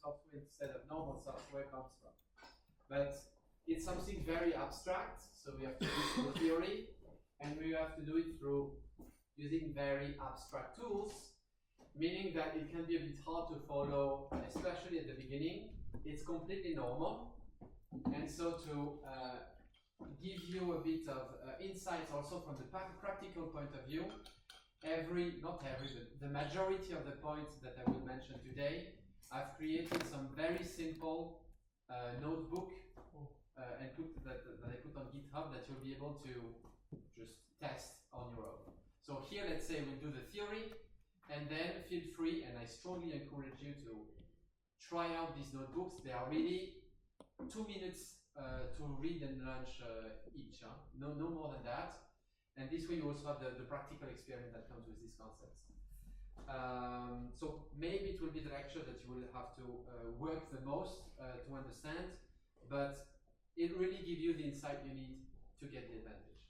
software instead of normal software comes from. But it's something very abstract, so we have to do it through theory, and we have to do it through using very abstract tools, meaning that it can be a bit hard to follow, especially at the beginning. It's completely normal. And so to give you a bit of insights also from the practical point of view, not every, but the majority of the points that I will mention today, I've created some very simple notebook and that I put on GitHub that you'll be able to just test on your own. So here, let's say we'll do the theory, and then feel free, and I strongly encourage you to try out these notebooks. They are really 2 minutes to read and lunch each, no more than that. And this way you also have the practical experience that comes with these concepts. So maybe it will be the lecture that you will have to work the most to understand, but it really gives you the insight you need to get the advantage.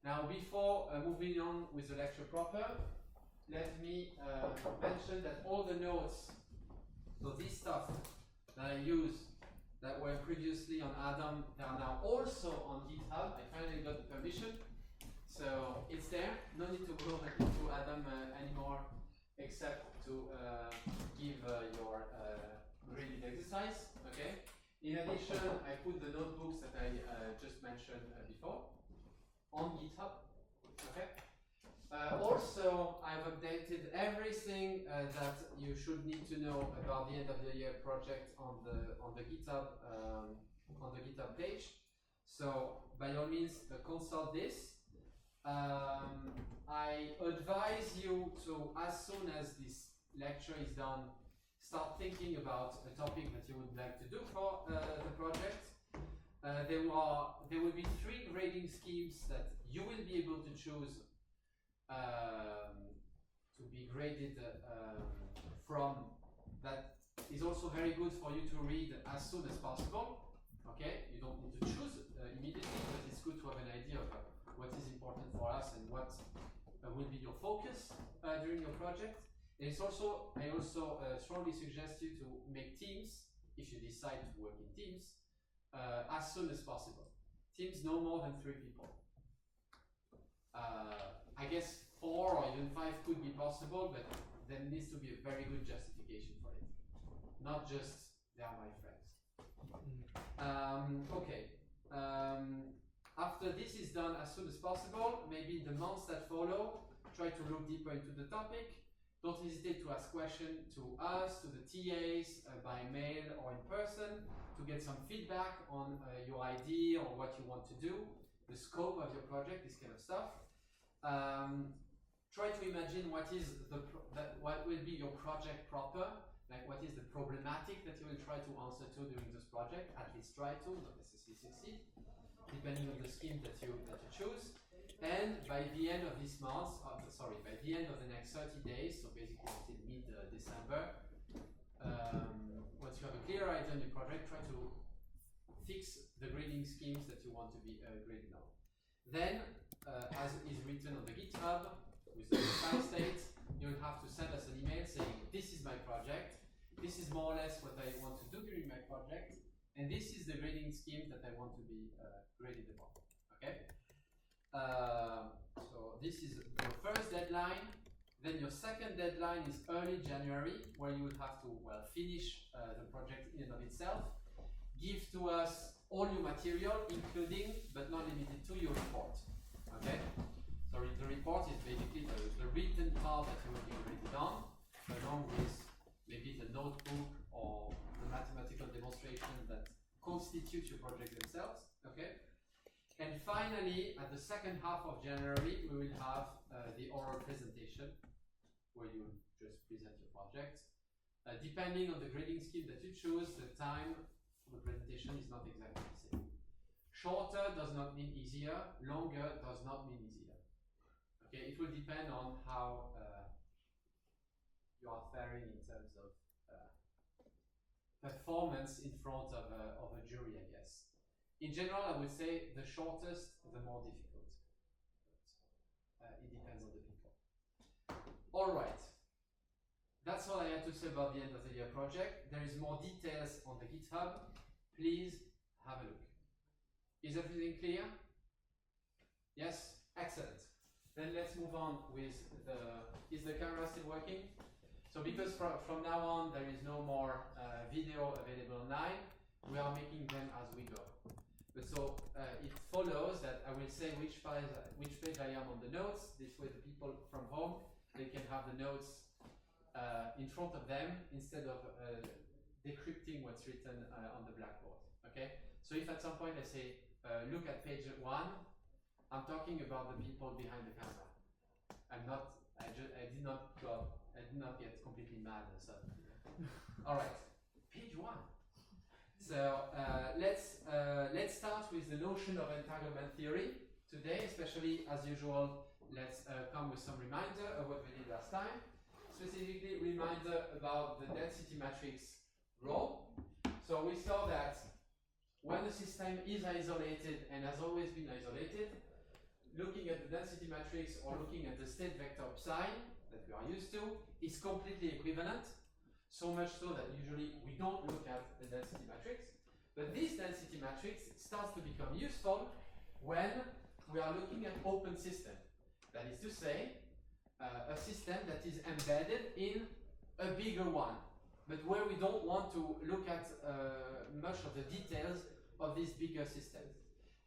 Now, before moving on with the lecture proper, let me mention that all the notes, so this stuff that I use that were previously on Adam, they are now also on GitHub. I finally got the permission. So it's there. No need to go into Adam anymore, except to give your graded exercise. Okay. In addition, I put the notebooks that I just mentioned before on GitHub. Okay. Also, I've updated everything that you should need to know about the end of the year project on the GitHub page. So by all means, consult this. I advise you to, as soon as this lecture is done, start thinking about a topic that you would like to do for the project. There will be 3 grading schemes that you will be able to choose to be graded from. That is also very good for you to read as soon as possible. Okay, you don't need to choose immediately, but it's good to have an idea of what is important for us and what will be your focus during your project. And it's also, I also strongly suggest you to make teams, if you decide to work in teams, as soon as possible. Teams no more than 3 people. I guess 4 or even 5 could be possible, but there needs to be a very good justification for it. Not just, they are my friends. Okay. After this is done as soon as possible, maybe in the months that follow, try to look deeper into the topic. Don't hesitate to ask questions to us, to the TAs, by mail or in person, to get some feedback on your idea or what you want to do, the scope of your project, this kind of stuff. Try to imagine what will be your project proper, like what is the problematic that you will try to answer to during this project. At least try to, not necessarily succeed, depending on the scheme that you choose. And by the end of this month, by the end of the next 30 days, so basically until mid-December, once you have a clear idea on your project, try to fix the grading schemes that you want to be graded on. Then, as is written on the GitHub, with the precise date, you will have to send us an email saying, this is my project, this is more or less what I want to do during my project, and this is the grading scheme that I want to be graded upon. Okay? So this is your first deadline. Then your second deadline is early January, where you will have to finish the project in and of itself. Give to us all your material, including but not limited to your report. Okay. So the report is basically the written part that you will be graded on, along with maybe the notebook or the mathematical demonstration that constitutes your project themselves. Okay. And finally, at the second half of January, we will have the oral presentation, where you just present your project. Depending on the grading scheme that you choose, the time for the presentation is not exactly the same. Shorter does not mean easier, longer does not mean easier. Okay, it will depend on how you are faring in terms of performance in front of a jury, I guess. In general, I would say the shortest, the more difficult. But, it depends on the people. All right. that's all I had to say about the end of the year project. There is more details on the GitHub. Please have a look. Is everything clear? Yes? Excellent. Then let's move on with is the camera still working? So because from now on there is no more video available online, we are making them as we go. But so it follows that I will say which page I am on the notes. This way the people from home, they can have the notes in front of them instead of decrypting what's written on the blackboard. Okay? So if at some point I say, look at page 1, I'm talking about the people behind the camera. I did not get completely mad and stuff. All right, page 1. So let's start with the notion of entanglement theory today. Especially as usual, let's come with some reminder of what we did last time. Specifically, reminder about the density matrix rho. So we saw that when the system is isolated and has always been isolated, looking at the density matrix or looking at the state vector psi that we are used to is completely equivalent. So much so that usually we don't look at the density matrix. But this density matrix starts to become useful when we are looking at open system. That is to say, a system that is embedded in a bigger one, but where we don't want to look at much of the details of this bigger system.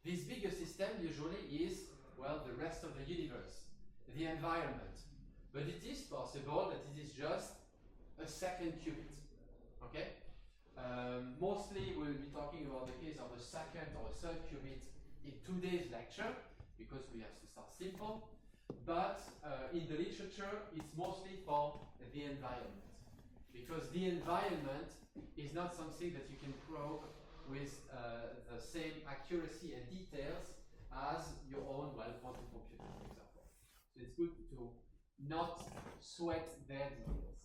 This bigger system usually is, well, the rest of the universe, the environment. But it is possible that it is just a second qubit. Okay? Mostly we'll be talking about the case of a second or a third qubit in today's lecture, because we have to start simple. But in the literature, it's mostly for the environment. Because the environment is not something that you can probe with the same accuracy and details as your own, well, quantum computer, for example. So it's good to not sweat their details.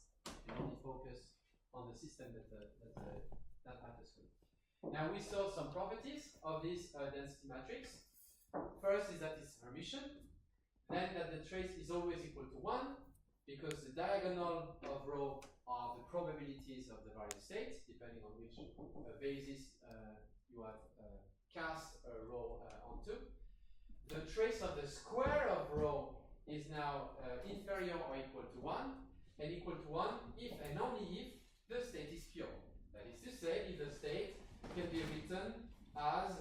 You only focus on the system that matters for you. Now we saw some properties of this density matrix. First is that it's Hermitian. Then that the trace is always equal to 1, because the diagonal of rho are the probabilities of the various states, depending on which basis you have cast a rho onto. The trace of the square of rho is now inferior or equal to 1, and equal to 1 if and only if the state is pure. That is to say, if the state can be written as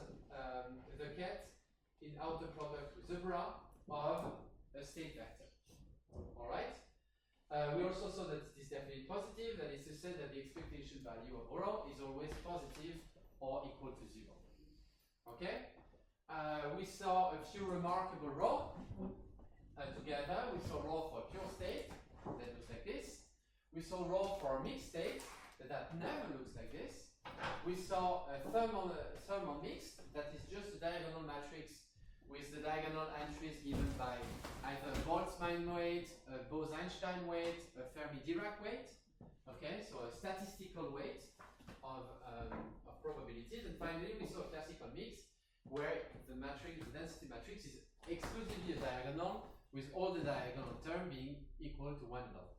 the ket in outer product with the bra of a state vector. Alright? We also saw that it is definitely positive, that is to say that the expectation value of rho is always positive or equal to 0. Okay? We saw a few remarkable rho together. We saw rho for a pure state, that looks like this. We saw rho for a mixed state, that never looks like this. We saw a thermal mixed, that is just a diagonal matrix with the diagonal entries given by either a Boltzmann weight, a Bose-Einstein weight, a Fermi-Dirac weight. Okay, so a statistical weight of probabilities. And finally, we saw a classical mix where the matrix, the density matrix, is exclusively a diagonal, with all the diagonal term being equal to 1 null.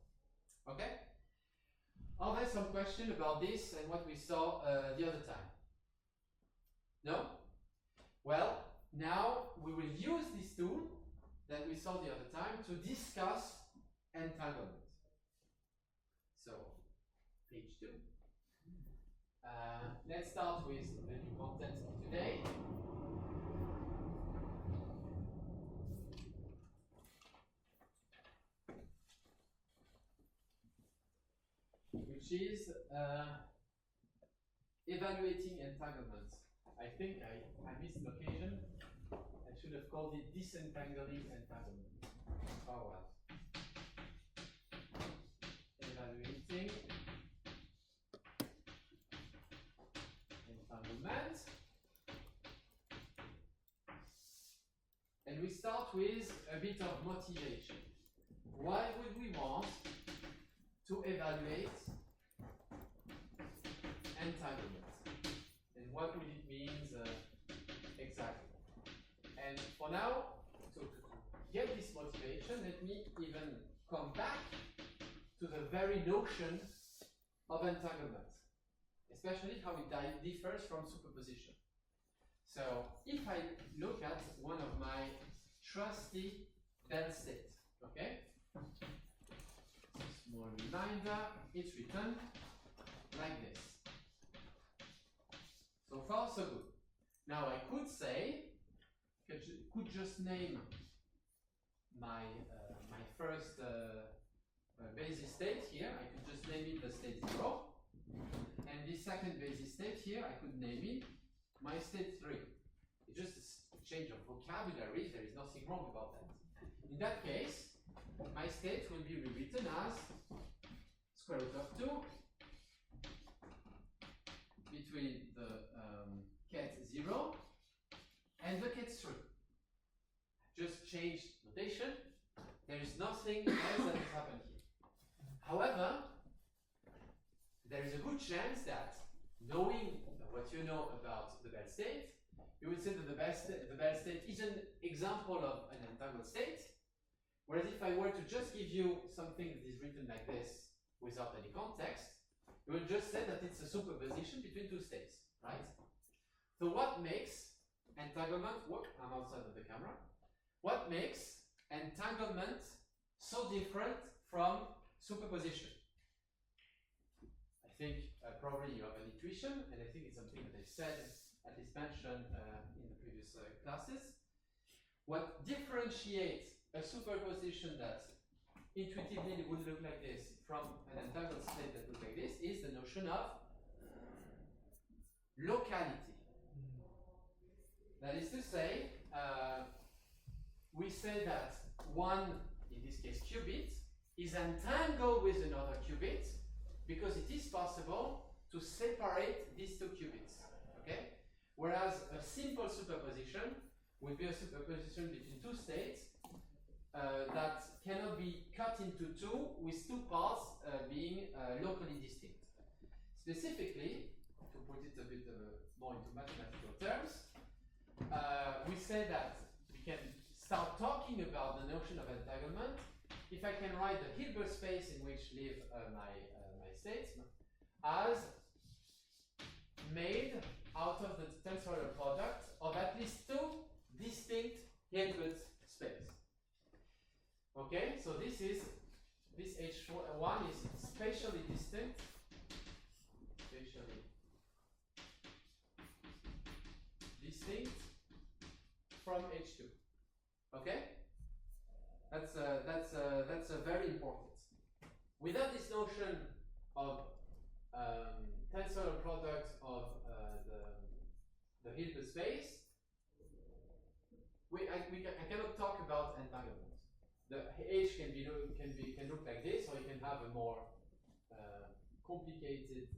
Okay? Are there some questions about this and what we saw the other time? No? Well, now we will use this tool that we saw the other time to discuss entanglement. So, page 2. Let's start with the new content of today. Which is evaluating entanglement. I think I missed an occasion. I should have called it disentangling entanglement. Oh well. Evaluating entanglement. And we start with a bit of motivation. Why would we want to evaluate entanglement? And what would it mean exactly? And for now, to get this motivation, let me even come back to to the very notion of entanglement, especially how it differs from superposition. So if I look at one of my trusty Bell states, okay? Small reminder, it's written like this. So far, so good. Now I could say, could just name my my first basis state here. I could just name it the state 0, and the second basis state here I could name it my state 3. It's just a change of vocabulary. There is nothing wrong about that. In that case, my state will be rewritten as square root of 2 between the ket 0 and the ket 3. Just change notation. There is nothing else that has happened here. However, there is a good chance that, knowing what you know about the Bell state, you would say that the Bell state is an example of an entangled state. Whereas if I were to just give you something that is written like this without any context, you will just say that it's a superposition between two states, right? So what makes entanglement work? I'm outside of the camera. What makes entanglement so different from superposition? I think probably you have an intuition, and I think it's something that I said, at least mentioned in the previous classes. What differentiates a superposition that intuitively would look like this from an entangled state that looks like this is the notion of locality. That is to say, we say that one, in this case qubit, is entangled with another qubit because it is possible to separate these two qubits. Okay? Whereas a simple superposition would be a superposition between two states that cannot be cut into two, with two parts being locally distinct. Specifically, to put it a bit more into mathematical terms, we say that we can start talking about the notion of entanglement if I can write the Hilbert space in which live my states as made out of the tensorial product of at least two distinct Hilbert spaces. Okay, so this H1 is spatially distinct, from H2. Okay, that's very important. Without this notion of tensorial product of the Hilbert space, I cannot talk about entanglement. The H can look like this, or you can have a more complicated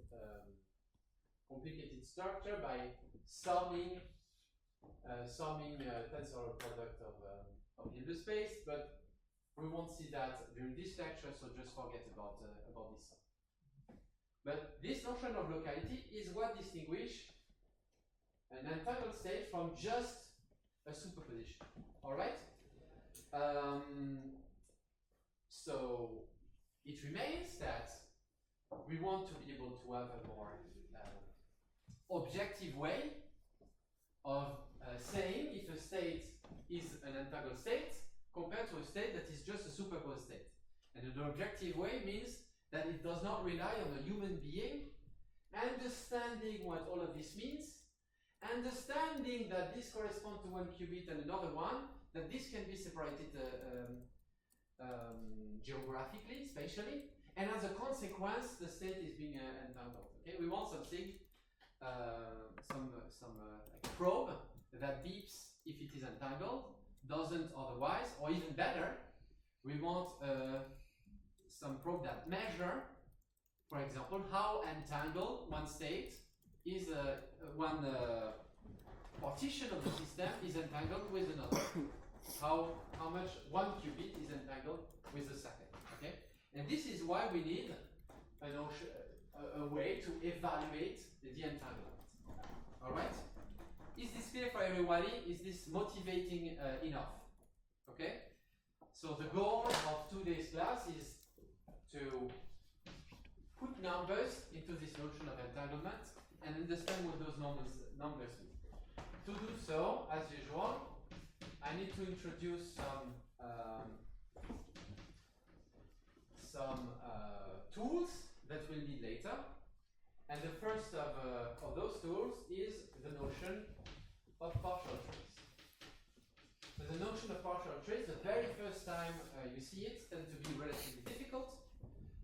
structure by summing tensorial product of Hilbert space, but we won't see that during this lecture, so just forget about this sum. But this notion of locality is what distinguishes an entangled state from just a superposition. All right. So it remains that we want to be able to have a more objective way of saying if a state is an entangled state compared to a state that is just a superposed state. And the objective way means that it does not rely on a human being understanding what all of this means, understanding that this corresponds to one qubit and another one, that this can be separated geographically, spatially, and as a consequence, the state is being entangled. Okay, we want something, like a probe that beeps if it is entangled, doesn't otherwise, or even better, we want some probe that measure, for example, how entangled one state is, one partition of the system is entangled with another. How much one qubit is entangled with the second. Okay, and this is why we need a way to evaluate the entanglement. All right. Is this clear for everybody? Is this motivating enough? Okay. So the goal of today's class is to to put numbers into this notion of entanglement and understand what those numbers mean. To do so, as usual, I need to introduce some tools that we'll need later. And the first of those tools is the notion of partial trace. So the notion of partial trace, the very first time you see it, tends to be relatively difficult.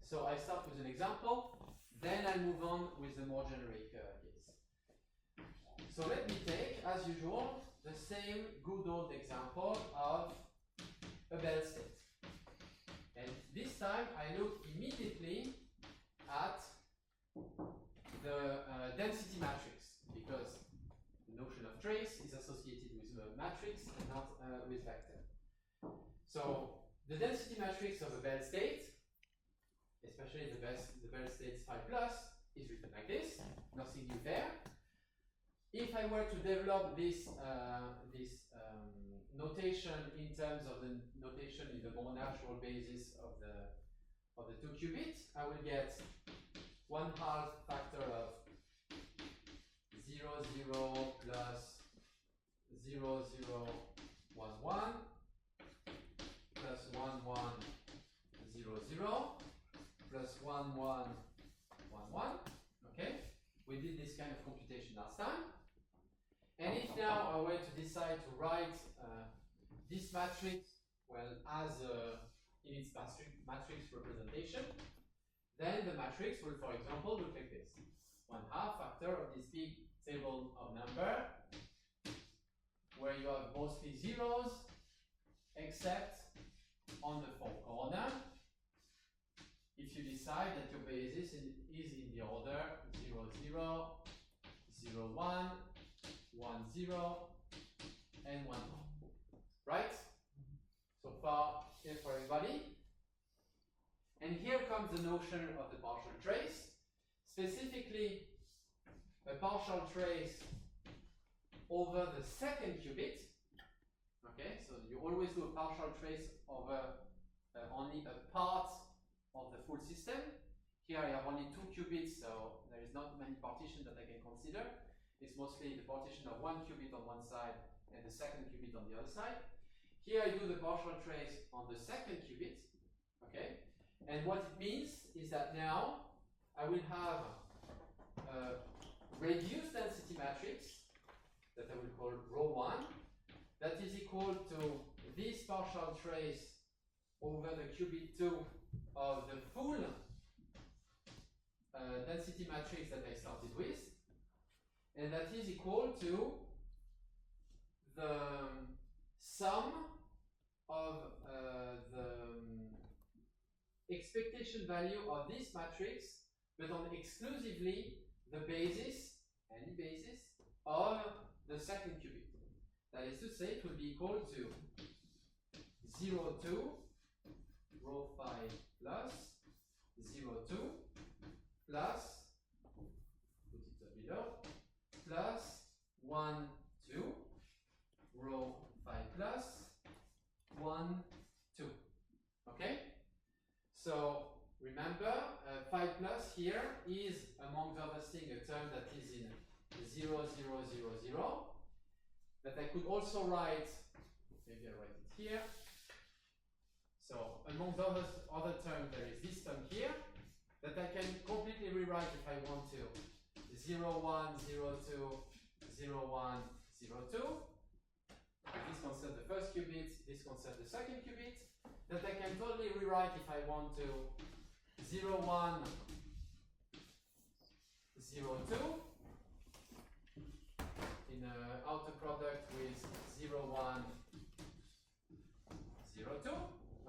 So I start with an example, then I move on with the more generic case. So let me take, as usual, the same good old example of a Bell state. And this time I look immediately at the density matrix, because the notion of trace is associated with a matrix and not with vector. So the density matrix of a Bell state, especially the Bell states phi plus, is written like this, nothing new there. If I were to develop this notation in terms of the notation in the more natural basis of the 2 qubits, I will get 1/2 factor of 0, 0 plus 0, 0, 1, 1 plus 1, 1, 0, 0 plus 1, 1, 1, 1. Okay, we did this kind of computation last time. And if now I were to decide to write this matrix, well, as in its matrix representation, then the matrix will, for example, look like this. 1/2 factor of this big table of number, where you have mostly zeros, except on the 4th corner, if you decide that your basis is in the order 0, 0, 0, 1, 1, 0, and 1, 1. Right? So far, here for everybody. And here comes the notion of the partial trace, specifically a partial trace over the second qubit. Okay, so you always do a partial trace over only a part of the full system. Here I have only 2 qubits, so there is not many partitions that I can consider. It's mostly the partition of 1 qubit on one side and the second qubit on the other side. Here I do the partial trace on the second qubit. Okay, and what it means is that now I will have a reduced density matrix that I will call rho 1, that is equal to this partial trace over the qubit 2 of the full density matrix that I started with, and that is equal to the sum of the expectation value of this matrix, but on exclusively the basis, any basis, of the second qubit. That is to say, it will be equal to 0, 2, rho phi plus 0, 2, plus, put it up below, plus 1, 2, rho phi plus 1, 2. Okay? So remember, phi plus here is, among other things, a term that is in 0, 0, 0, 0, that I could also write, maybe I write it here. So among other terms, there is this term here that I can completely rewrite if I want to. 0, 1, 0, 2, 0, 1, 0, 2. This concerns the first qubit, this concerns the second qubit. That I can totally rewrite if I want to. 0, 1, 0, 2. In an outer product with 0, 1, 0, 2.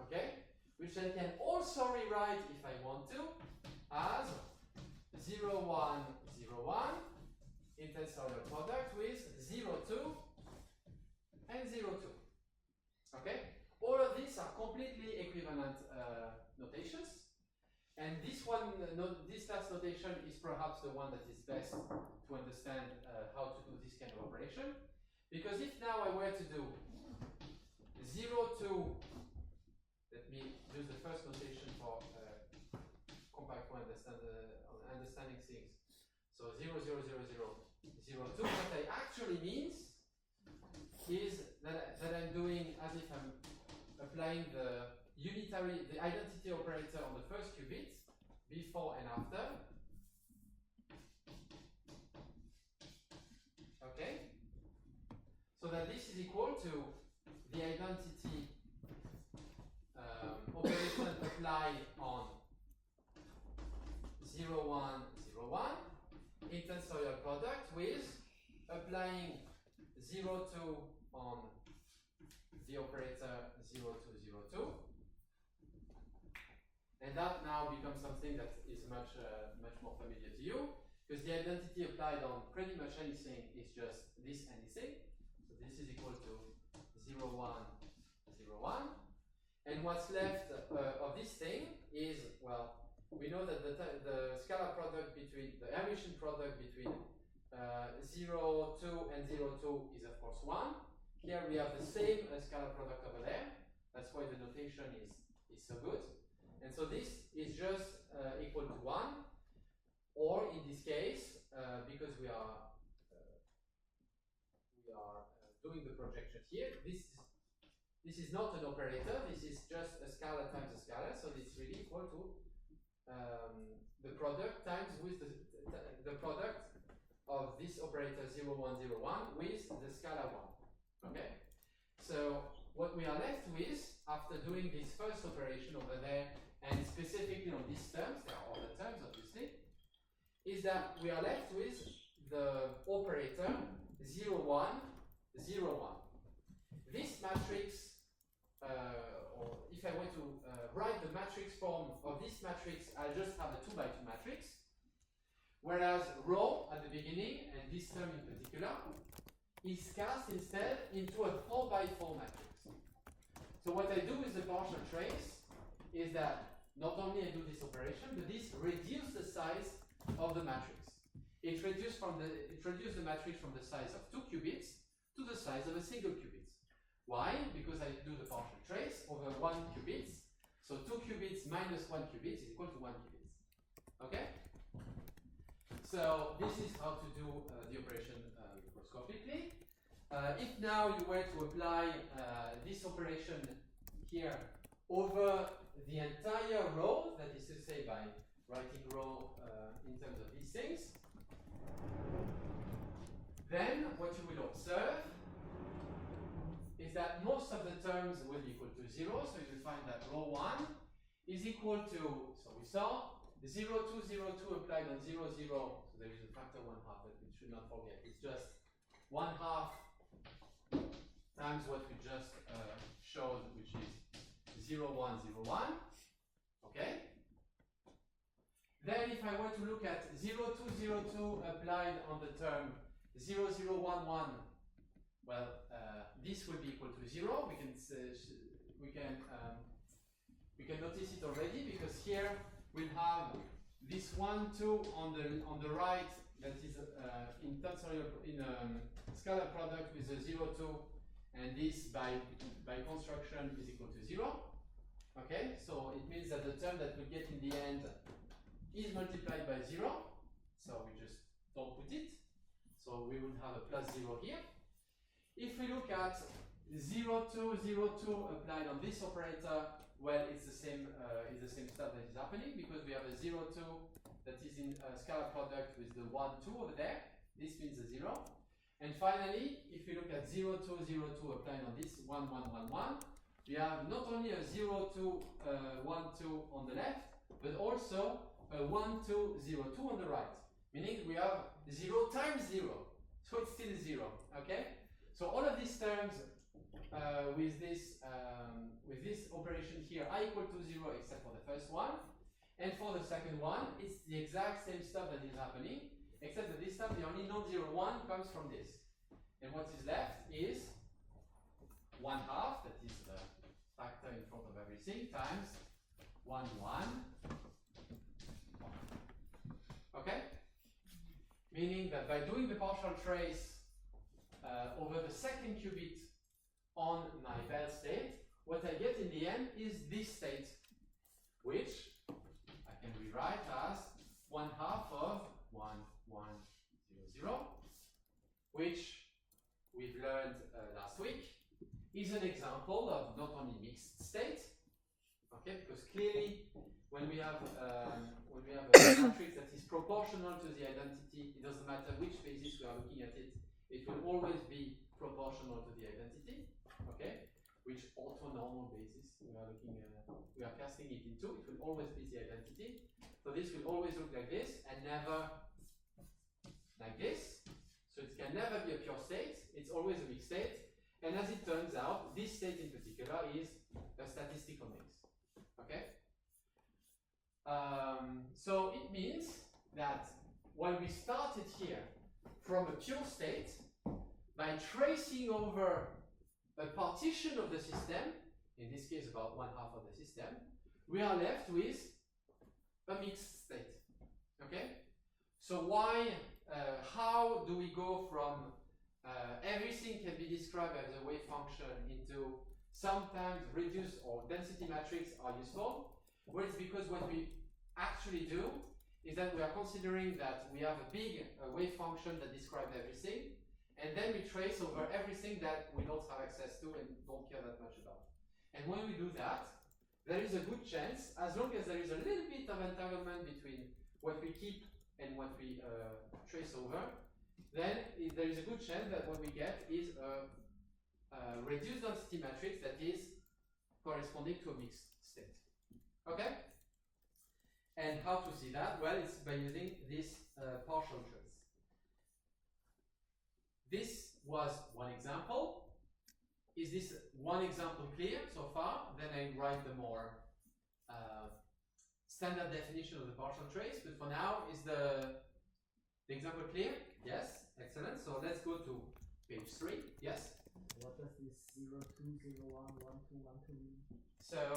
Okay? Which I can also rewrite if I want to as 0, 1, 0, 1 intersectional product with 0, 2 and 0, 2. Okay? All of these are completely equivalent notations, and this one, this last notation is perhaps the one that is best to understand how to do this kind of operation. Because if now I were to do 0, 2, let me use the first notation for for understanding things. So 0, 0, 0, 0, 0, 2. What I actually means is that I'm doing as if I'm applying the identity operator on the first qubit, before and after. Okay? So that this is equal to the identity operation applied on 0, 1, 0, 1 in tensorial product with applying 0, 2 on the operator 0, 2, 0, 2. And that now becomes something that is much more familiar to you, because the identity applied on pretty much anything is just this anything. So this is equal to 0, 1, 0, 1. And what's left of this thing is, well, we know that the scalar product between, the Hermitian product between 0, 2 and 0, 2 is of course 1. Here we have the same scalar product over there. That's why the notation is so good. And so this is just equal to 1, or in this case, because we are doing the projection here, this is not an operator, this is just a scalar times a scalar, so it's really equal to the product times with the product of this operator 0, 1, 0, 1 with the scalar 1. Okay? So what we are left with, after doing this first operation over there, and specifically on these terms, there are other terms obviously, is that we are left with the operator 0, 1, 0, 1. This matrix, or if I were to write the matrix form of this matrix, I'll just have a 2 by 2 matrix, whereas rho at the beginning, and this term in particular, is cast instead into a 4 by 4 matrix. So what I do with the partial trace is that not only I do this operation, but this reduces the size of the matrix. It reduces the matrix from the size of 2 qubits to the size of a single qubit. Why? Because I do the partial trace over 1 qubit. So 2 qubits minus 1 qubit is equal to 1 qubit. Okay? So this is how to do the operation microscopically. If now you were to apply this operation here over the entire row, that is to say by writing row in terms of these things, then what you will observe is that most of the terms will be equal to 0, so you will find that rho 1 is equal to, so we saw, 0, 2, 0, 2 applied on 0, 0, so there is a factor 1/2 that we should not forget. It's just 1/2 times what we just showed, which is 0, 1, 0, 1. Okay? Then if I were to look at 0, 2, 0, 2 applied on the term 0, 0, 1, 1, well, this will be equal to 0. We can notice it already, because here we'll have this 1, 2 on the right, that is in tensorial scalar product with a 0, 2, and this by construction is equal to 0. Okay, so it means that the term that we get in the end is multiplied by 0. So we just don't put it. So we would have a plus 0 here. If we look at 0, 2, 0, 2 applied on this operator, well, it's the same stuff that is happening, because we have a 0, 2 that is in a scalar product with the 1, 2 over there. This means a 0. And finally, if we look at 0, 2, 0, 2 applied on this 1, 1, 1, 1, we have not only a 0, 2, 1, 2 on the left, but also a 1, 2, 0, 2 on the right. Meaning we have 0 times 0. So it's still 0. Okay? So all of these terms with this operation here are equal to 0 except for the first one. And for the second one, it's the exact same stuff that is happening, except that this time the only non-zero one comes from this. And what is left is 1/2, that is the factor in front of everything, times 1, 1. Okay? Meaning that by doing the partial trace over the second qubit on my Bell state, what I get in the end is this state, which I can rewrite write as 1/2 of 1, 1, 0, 0, which we've learned last week is an example of not only mixed state, okay, because clearly when we have a matrix that is proportional to the identity, it doesn't matter which basis we are looking at it, it will always be proportional to the identity, okay, which orthonormal basis we are looking at, we are casting it into, it will always be the identity. So this will always look like this and never like this. So it can never be a pure state, it's always a mixed state. And as it turns out, this state in particular is a statistical mix. Okay? So it means that while we started here from a pure state, by tracing over a partition of the system, in this case about 1/2 of the system, we are left with a mixed state. Okay? So why, how do we go from everything can be described as a wave function into sometimes reduced or density matrix are useful? Well, it's because what we actually do is that we are considering that we have a big wave function that describes everything, and then we trace over everything that we don't have access to and don't care that much about. And when we do that, there is a good chance, as long as there is a little bit of entanglement between what we keep and what we trace over, then there is a good chance that what we get is a reduced density matrix that is corresponding to a mixed state. Okay? And how to see that? Well, it's by using this partial trace. This was one example. Is this one example clear so far? Then I write the more standard definition of the partial trace. But for now, is the example clear? Yes, excellent. So let's go to page 3. Yes? What does this 0, 2, 0, 1, 1, 2, 1, 2 mean? So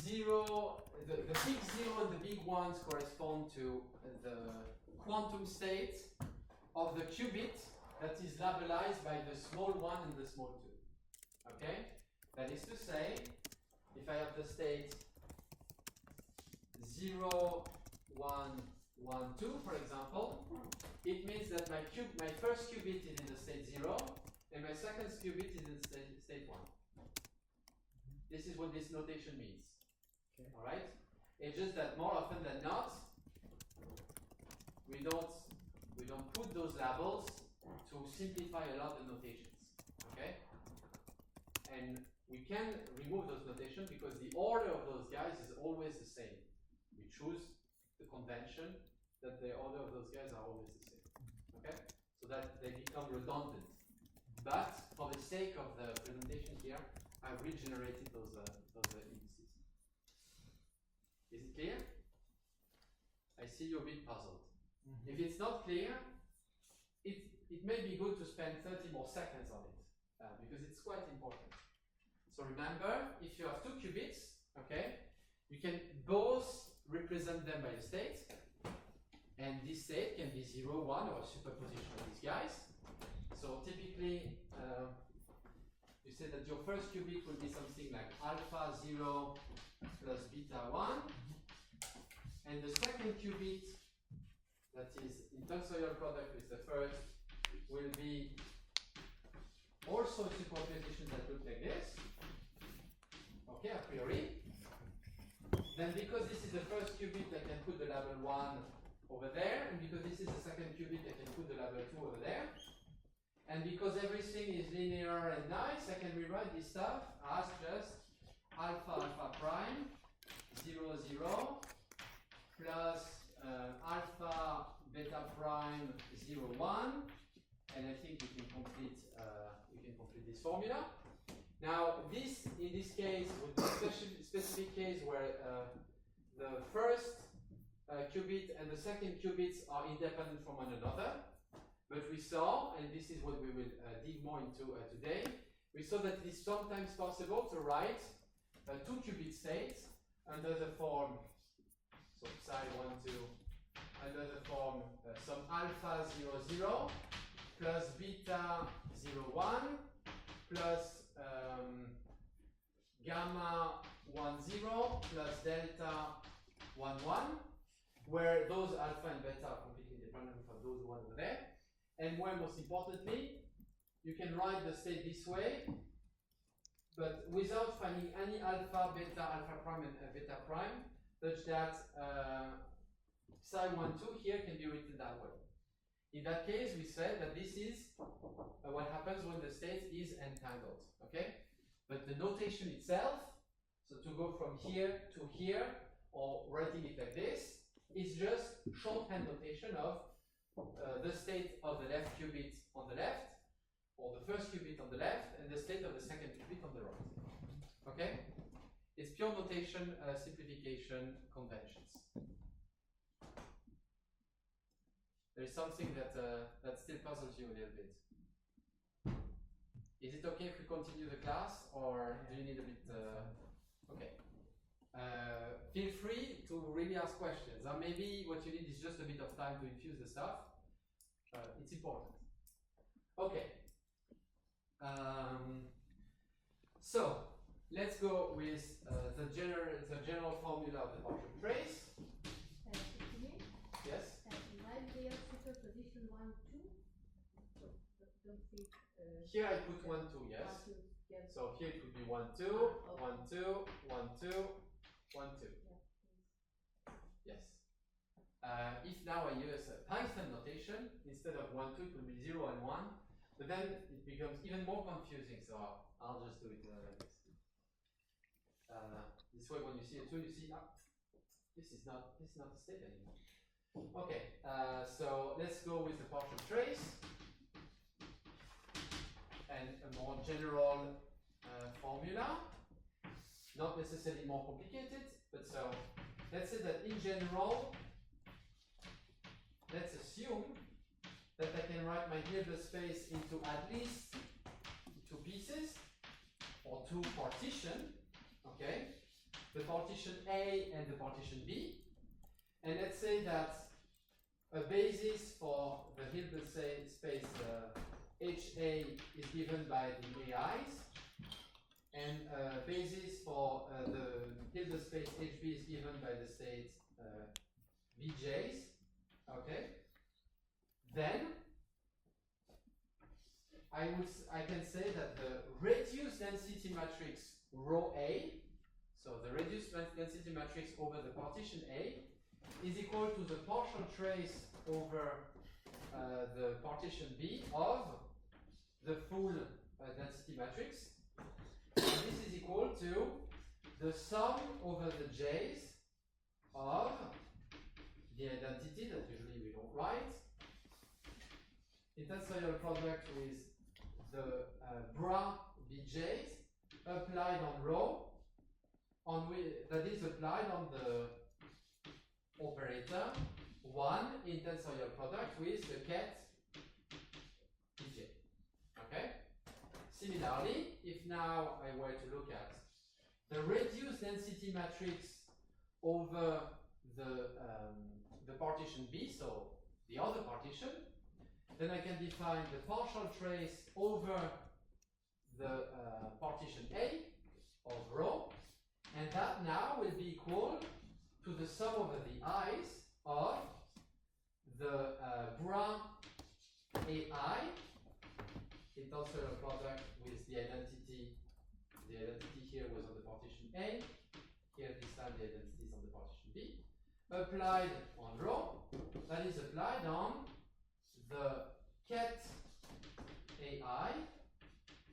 0, the big 0 and the big 1s correspond to the quantum state of the qubit that is labelized by the small 1 and the small 2. Okay? That is to say, if I have the state 0, 1, 1, 2, for example, it means that my first qubit is in the state 0 and my second qubit is in the state 1. This is what this notation means. Okay. Alright? It's just that more often than not, we don't put those labels to simplify a lot the notations. Okay? And we can remove those notations because the order of those guys is always the same. We choose the convention that the order of those guys are always the same. Okay? So that they become redundant. But for the sake of the presentation here, I've regenerated those indices. Is it clear? I see you're a bit puzzled. If it's not clear, it may be good to spend 30 more seconds on it because it's quite important. So remember, if you have two qubits, okay, you can both represent them by a state, and this state can be 0, 1, or a superposition of these guys. So typically, you say that your first qubit will be something like alpha 0 plus beta 1, and the second qubit, that is in tensorial product with the first, will be also a superposition that looks like this. Okay, a priori. Then because this is the first qubit, I can put the label 1 over there, and because this is the second qubit, I can put the label 2 over there. And because everything is linear and nice, I can rewrite this stuff as just alpha alpha prime 0 0 plus alpha beta prime 0 1, and I think we can complete this formula. Now this in this case would be a specific case where the first qubit and the second qubits are independent from one another. But we saw, and this is what we will dig more into today, we saw that it is sometimes possible to write a 2-qubit state under the form, so psi 1, 2, under the form some alpha 0, 0 plus beta 0, 1 plus gamma 1, 0 plus delta 1, 1, where those alpha and beta are completely independent from those one over there. And where most importantly, you can write the state this way, but without finding any alpha, beta, alpha prime, and beta prime, such that psi 1, 2 here can be written that way. In that case, we said that this is what happens when the state is entangled, okay? But the notation itself, so to go from here to here, or writing it like this, is just shorthand notation of the state of the left qubit on the left, or the first qubit on the left, and the state of the second qubit on the right. Okay? It's pure notation, simplification, conventions. There is something that still puzzles you a little bit. Is it okay if we continue the class, or do you need a bit? Okay. Feel free to really ask questions. Or maybe what you need is just a bit of time to infuse the stuff. It's important. Okay. So let's go with the general formula of the partial trace. Yes. Why do they have superposition 1, 2? Don't think. Here I put 1, 2. Yes. 1, 2, yeah. So here it would be 1, 2, 1, 2, 1, 2, 1, 2. Yes. If now I use a Python notation, instead of 1, 2, it will be 0 and 1. But then it becomes even more confusing, so I'll just do it like this. This way, when you see a 2, you see, this is not a state anymore. Okay, so let's go with the partial trace and a more general formula, not necessarily more complicated, but so let's say that in general, let's assume that I can write my Hilbert space into at least 2 pieces or 2 partitions, okay? The partition A and the partition B. And let's say that a basis for the Hilbert space HA is given by the AIs, and a basis for the Hilbert space HB is given by the state VJs, okay? Then I can say that the reduced density matrix rho A, so the reduced density matrix over the partition A, is equal to the partial trace over the partition B of the full density matrix. And this is equal to the sum over the J's of the identity that usually we don't write, in tensorial product with the bra BJs applied on rho, that is applied on the operator 1 in tensorial product with the ket BJ. Okay? Similarly, if now I were to look at the reduced density matrix over the partition B, so the other partition, then I can define the partial trace over the partition A of rho, and that now will be equal to the sum over the i's of the bra AI in tensorial product with the identity. The identity here was on the partition A. Here this time the identity is on the partition B. Applied on rho, that is applied on the ket AI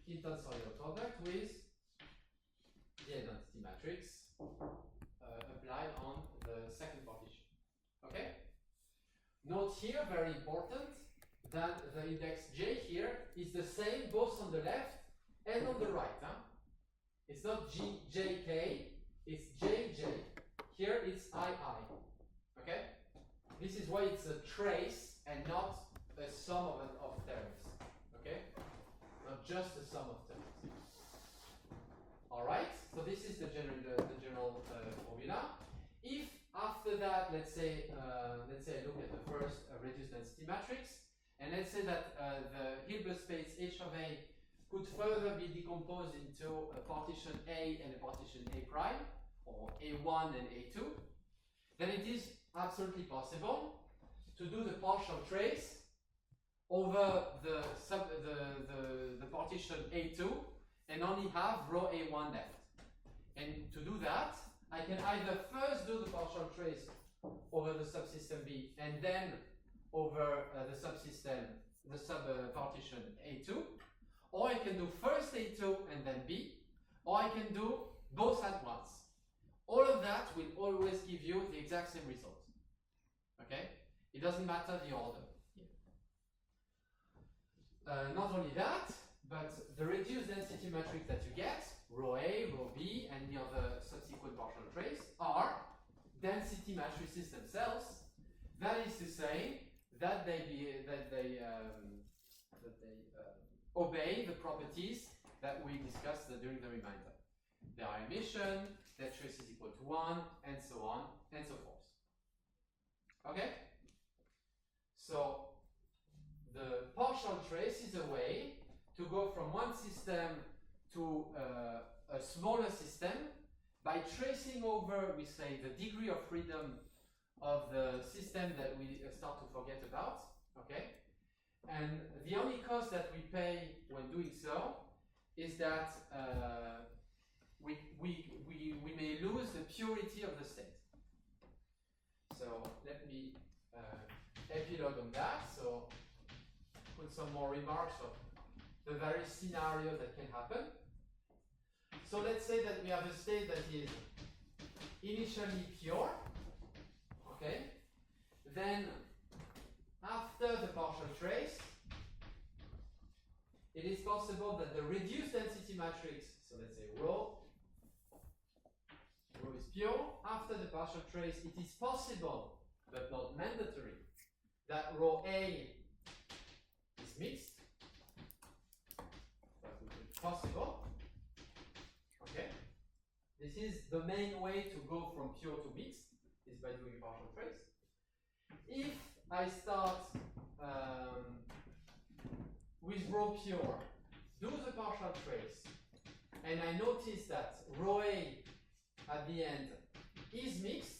in tensorial product with the identity matrix applied on the second partition. Okay? Note here, very important, that the index J here is the same both on the left and on the right. Huh? It's not JK, it's JJ. Here it's II. Okay? This is why it's a trace and not a sum of terms. Okay? Not just a sum of terms. Alright? So this is the general formula. If after that, let's say I look at the first reduced density matrix, and let's say that the Hilbert space H of A could further be decomposed into a partition A and a partition A prime, or A1 and A2, then it is absolutely possible to do the partial trace over the partition A2 and only have row A1 left. And to do that, I can either first do the partial trace over the subsystem B and then over the partition A2, or I can do first A2 and then B, or I can do both at once. All of that will always give you the exact same result. Okay? It doesn't matter the order here. Not only that, but the reduced density matrix that you get, row A, row B, and the other subsequent partial trace are density matrices themselves. That is to say that they obey the properties that we discussed during the reminder. They are emission, their trace is equal to 1, and so on and so forth. Okay? So the partial trace is a way to go from one system to a smaller system by tracing over, we say, the degree of freedom of the system that we start to forget about. Okay? And the only cost that we pay when doing so is that we may lose the purity of the state. So let me epilogue on that. So put some more remarks of the various scenarios that can happen. So let's say that we have a state that is initially pure, okay? Then after the partial trace, it is possible that the reduced density matrix, so let's say rho is pure. After the partial trace, it is possible, but not mandatory, that rho A is mixed. That would be possible. Okay? This is the main way to go from pure to mixed, is by doing a partial trace. If I start with rho pure, do the partial trace, and I notice that rho A at the end is mixed,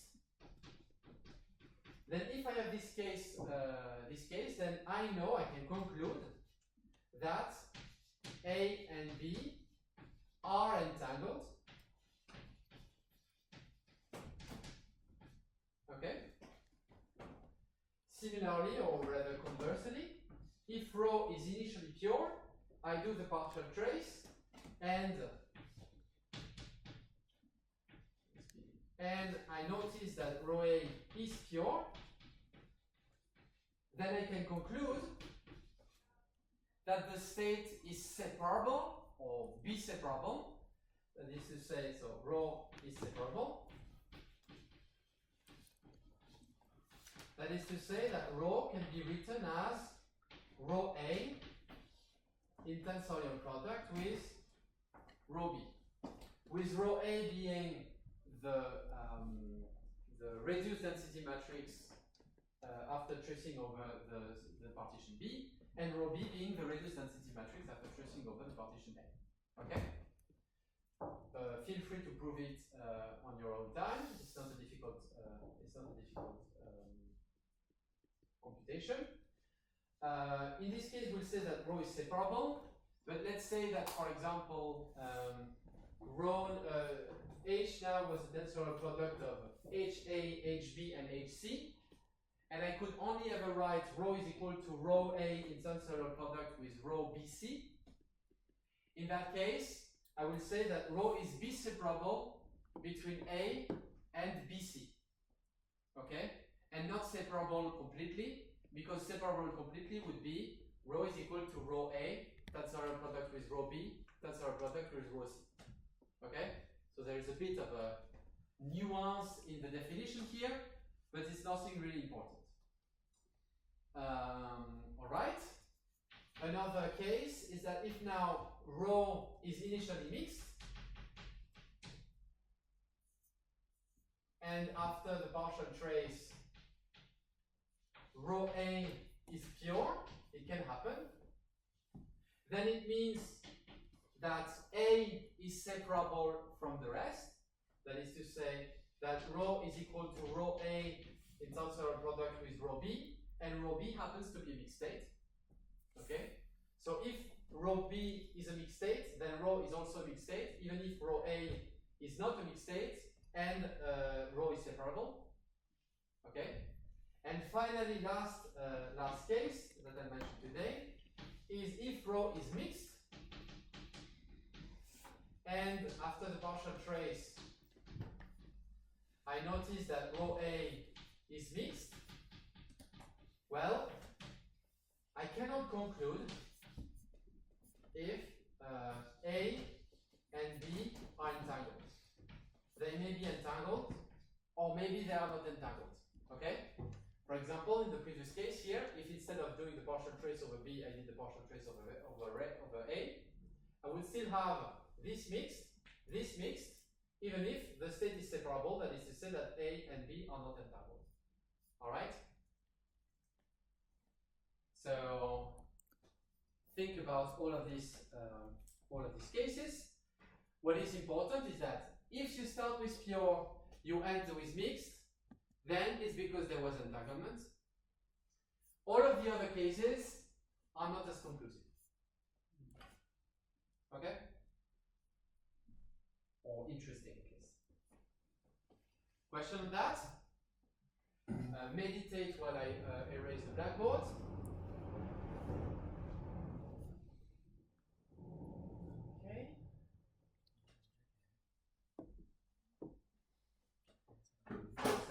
then if I have this case, then I know I can conclude that A and B are entangled. Okay? Similarly, or rather conversely, if rho is initially pure, I do the partial trace and I notice that rho A is pure, then I can conclude that the state is separable or biseparable. That is to say, so rho is separable. That is to say that rho can be written as rho A in tensorial product with rho B, with rho A being the reduced density matrix after tracing over the partition B, and rho B being the reduced density matrix after tracing over the partition A. Okay? Feel free to prove it on your own time. It's not a difficult computation. In this case, we'll say that rho is separable, but let's say that, for example, rho H now was the tensorial product of HA, HB, and HC, and I could only ever write rho is equal to rho A in tensorial product with rho BC. In that case, I will say that rho is biseparable between A and BC. Okay? And not separable completely, because separable completely would be rho is equal to rho A, tensorial product with rho B, tensorial product with rho C. Okay? So there is a bit of a nuance in the definition here, but it's nothing really important. All right? Another case is that if now rho is initially mixed, and after the partial trace rho A is pure, it can happen, then it means rho is equal to rho A in tensor product with rho B, and rho B happens to be a mixed state. Okay? So if rho B is a mixed state, then rho is also a mixed state, even if rho A is not a mixed state and rho is separable. Okay? And finally, last case that I mentioned today is if rho is mixed, and after the partial trace, I notice that rho A is mixed. Well, I cannot conclude if A and B are entangled. They may be entangled, or maybe they are not entangled. Okay? For example, in the previous case here, if instead of doing the partial trace over B, I did the partial trace over A, I would still have this mixed, even if the state is separable, that is to say that A and B are not entangled. Alright? So think about all of these cases. What is important is that if you start with pure, you end with mixed, then it's because there was entanglement. All of the other cases are not as conclusive. Okay? Or interesting case. Question on that? Meditate while I erase the blackboard. Okay.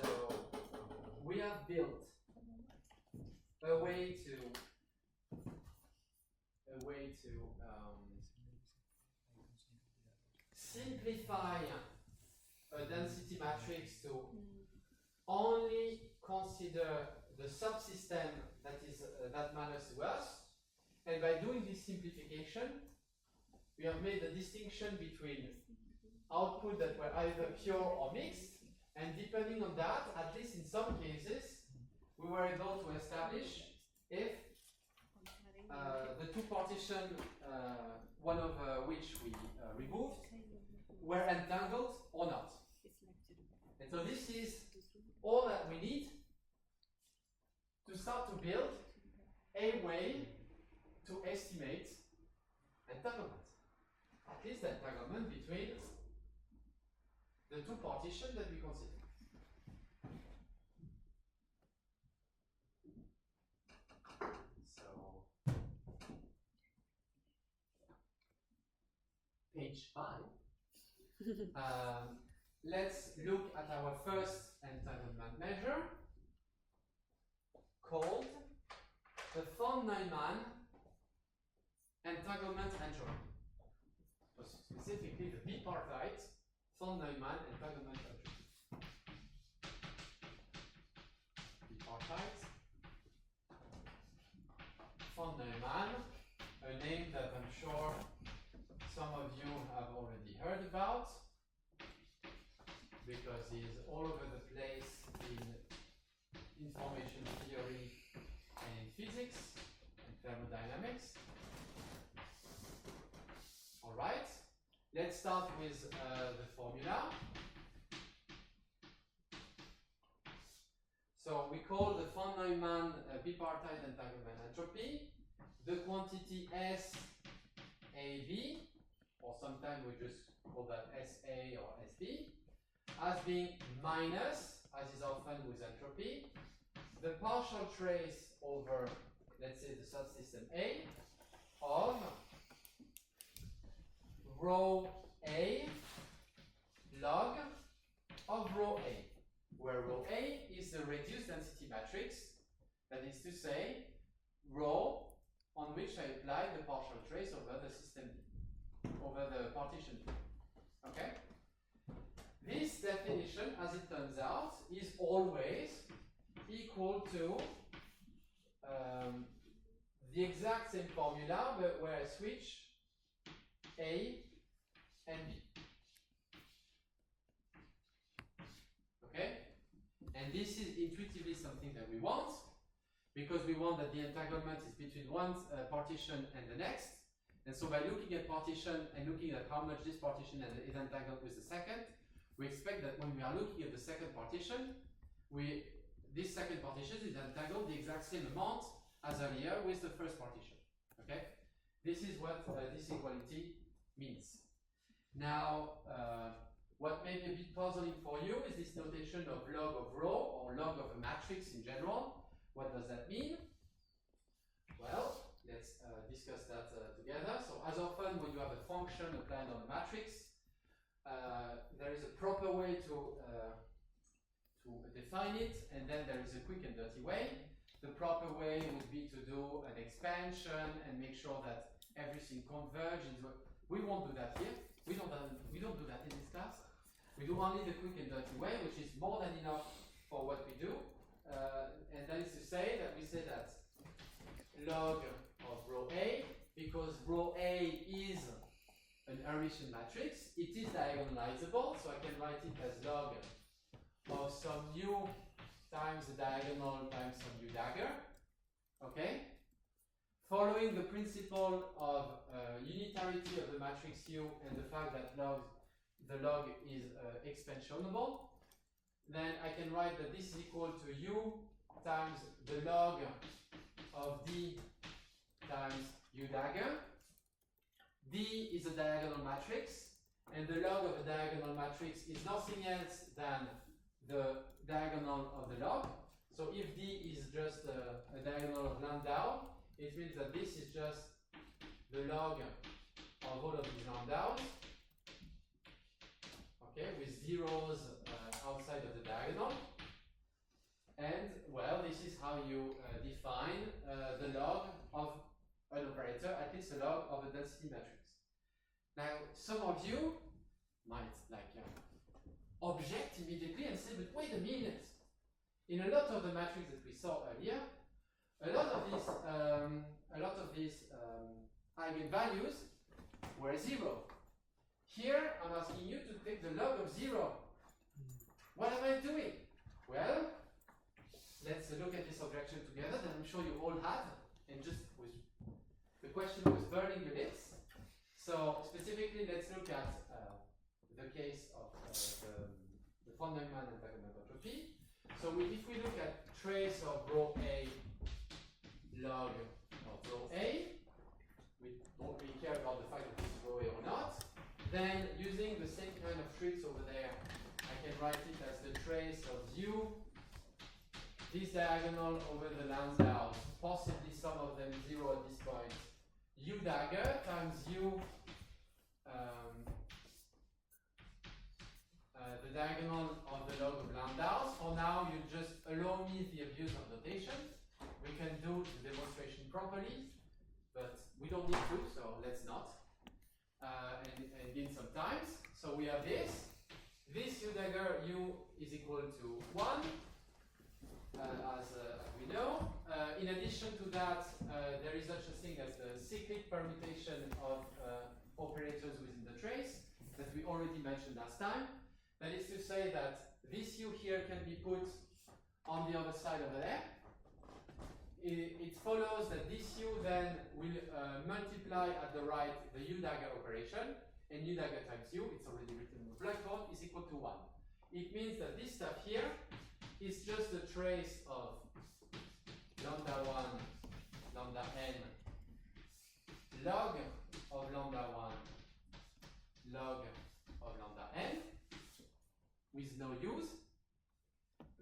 So we have built a way to simplify a density matrix to only consider the subsystem that matters to us, and by doing this simplification, we have made a distinction between output that were either pure or mixed, and depending on that, at least in some cases, we were able to establish if the two partitions, one of which we removed, were entangled or not. And so this is all that we need to start to build a way to estimate entanglement. At least entanglement between the two partitions that we consider. So, page 5. Let's look at our first entanglement measure called the von Neumann entanglement entropy. So specifically the bipartite von Neumann entanglement entropy. Bipartite von Neumann, a name that I'm sure some of you have already heard about, because he's all over the place in information theory and in physics and thermodynamics. Alright, let's start with the formula. So we call the von Neumann bipartite entanglement entropy the quantity SAB, or sometimes we just call that SA or SB, as being minus, as is often with entropy, the partial trace over, let's say, the subsystem A of rho A log of rho A, where rho A is the reduced density matrix, that is to say, rho on which I apply the partial trace over the system B, over the partition B. Okay? This definition, as it turns out, is always equal to the exact same formula, but where I switch A and B. Okay? And this is intuitively something that we want, because we want that the entanglement is between one partition and the next. And so by looking at partition and looking at how much this partition is entangled with the second, we expect that when we are looking at the second partition, this second partition is entangled the exact same amount as earlier with the first partition. Okay, this is what this equality means. Now, what may be a bit puzzling for you is this notation of log of row or log of a matrix in general. What does that mean? Well, let's discuss that together. So as often when you have a function applied on a matrix, there is a proper way to define it, and then there is a quick and dirty way. The proper way would be to do an expansion and make sure that everything converges. We won't do that here. We don't do that in this class. We do only the quick and dirty way, which is more than enough for what we do. And that is to say that we say that log of row A, because row A is an Hermitian matrix, it is diagonalizable, so I can write it as log of some u times the diagonal times some u dagger. Okay? Following the principle of unitarity of the matrix U and the fact that the log is expansionable, then I can write that this is equal to u times the log of d times u dagger. D is a diagonal matrix, and the log of a diagonal matrix is nothing else than the diagonal of the log. So if D is just a diagonal of Landau, it means that this is just the log of all of these Landaus, okay, with zeros outside of the diagonal. And, well, this is how you define the log of an operator, at least a log of a density matrix. Now, some of you might object immediately and say, but wait a minute, in a lot of the matrices that we saw earlier, a lot of these eigenvalues were 0. Here, I'm asking you to take the log of 0. What am I doing? Well, let's look at this objection together that I'm sure you all had, and just with the question was burning your lips. So specifically, let's look at the case of the Fromholz entanglement entropy. So if we look at trace of row A log of row A, we don't really care about the fact that this is row A or not. Then using the same kind of tricks over there, I can write it as the trace of u, this diagonal over the Landau, possibly some of them 0 at this point, u dagger times u, the diagonal of the log of Landau. For now, you just allow me the abuse of notation. We can do the demonstration properly, but we don't need to, so let's not. And gain some times. So we have this. This u dagger u is equal to 1, as we know. In addition to that, there is such a thing as the cyclic permutation of operators within the trace that we already mentioned last time. That is to say that this u here can be put on the other side over there. It follows that this u then will multiply at the right the u dagger operation, and u dagger times u, it's already written in the blackboard, is equal to 1. It means that this stuff here is just the trace of lambda 1, lambda n, log of lambda 1, log of lambda n, with no u's.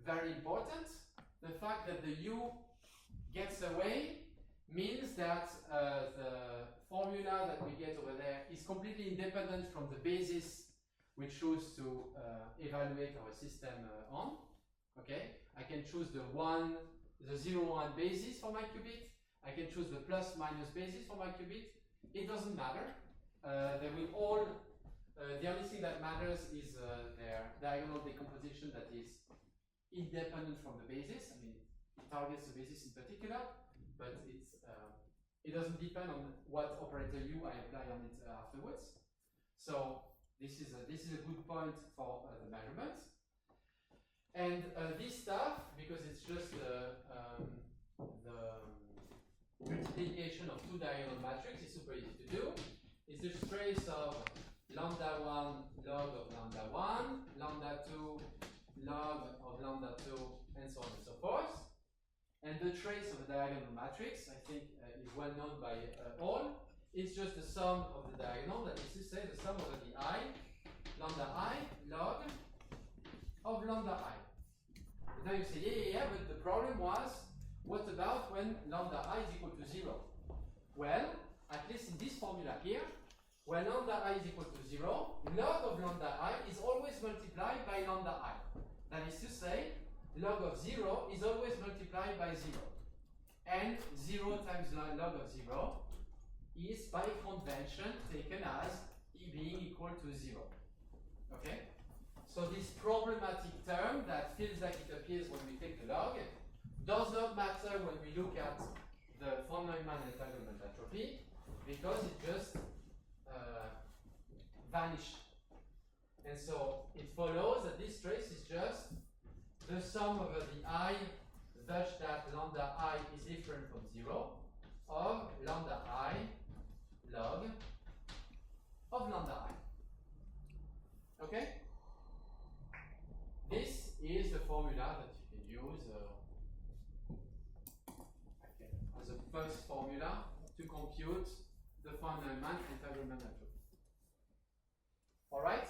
Very important, the fact that the u gets away means that the formula that we get over there is completely independent from the basis we choose to evaluate our system on. Okay, I can choose the 0, 1 basis for my qubit. I can choose the plus minus basis for my qubit. It doesn't matter. They will all. The only thing that matters is their diagonal decomposition that is independent from the basis. I mean, it targets the basis in particular, but it doesn't depend on what operator u I apply on it afterwards. So this is a good point for the measurements. And this stuff, because it's just the multiplication of two diagonal matrices, is super easy to do. It's the trace of lambda 1 log of lambda 1, lambda 2, log of lambda 2, and so on and so forth. And the trace of the diagonal matrix, I think, is well known by all. It's just the sum of the diagonal, that is to say, the sum over the I, lambda I, log of lambda I. But now you say, yeah, but the problem was, what about when lambda I is equal to 0? Well, at least in this formula here, when lambda I is equal to 0, log of lambda I is always multiplied by lambda I. That is to say, log of 0 is always multiplied by 0. And 0 times log of 0 is by convention taken as e being equal to 0. Okay? So this problematic term that feels like it appears when we take the log does not matter when we look at the von Neumann entanglement entropy, because it just vanished. And so it follows that this trace is just the sum over the I such that lambda I is different from 0 of lambda I log of lambda I. Okay? This is the formula that you can use as a first formula to compute the von Neumann entanglement entropy. Alright?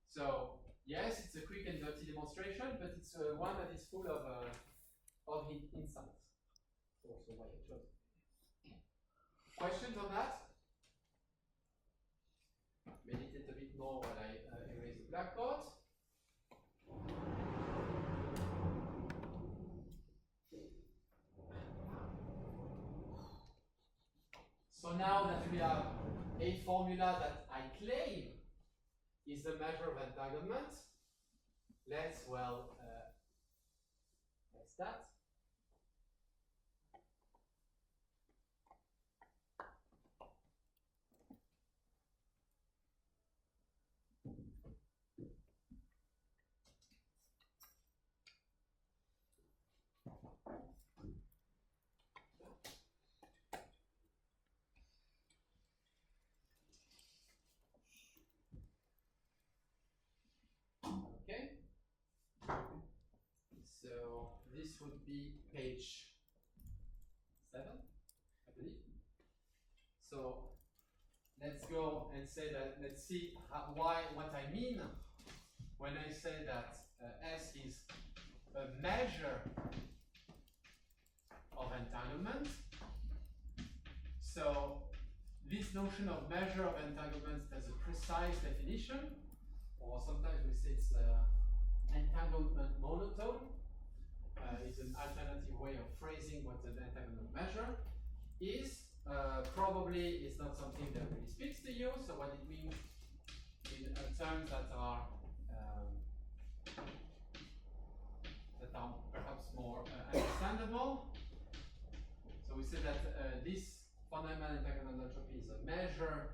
So, yes, it's a quick and dirty demonstration, but it's one that is full of insights. Also why I chose it. Questions on that? Meditate a bit more while I erase the blackboard. So now that we have a formula that I claim is the measure of entanglement, let's that. Okay. So this would be page 7, I believe. So let's go and say that, let's see what I mean when I say that S is a measure of entanglement. So this notion of measure of entanglement has a precise definition, or sometimes we say it's entanglement monotone. It's an alternative way of phrasing what an entanglement measure is. Probably it's not something that really speaks to you, so what it means in terms that are perhaps more understandable. So we say that this von Neumann entanglement entropy is a measure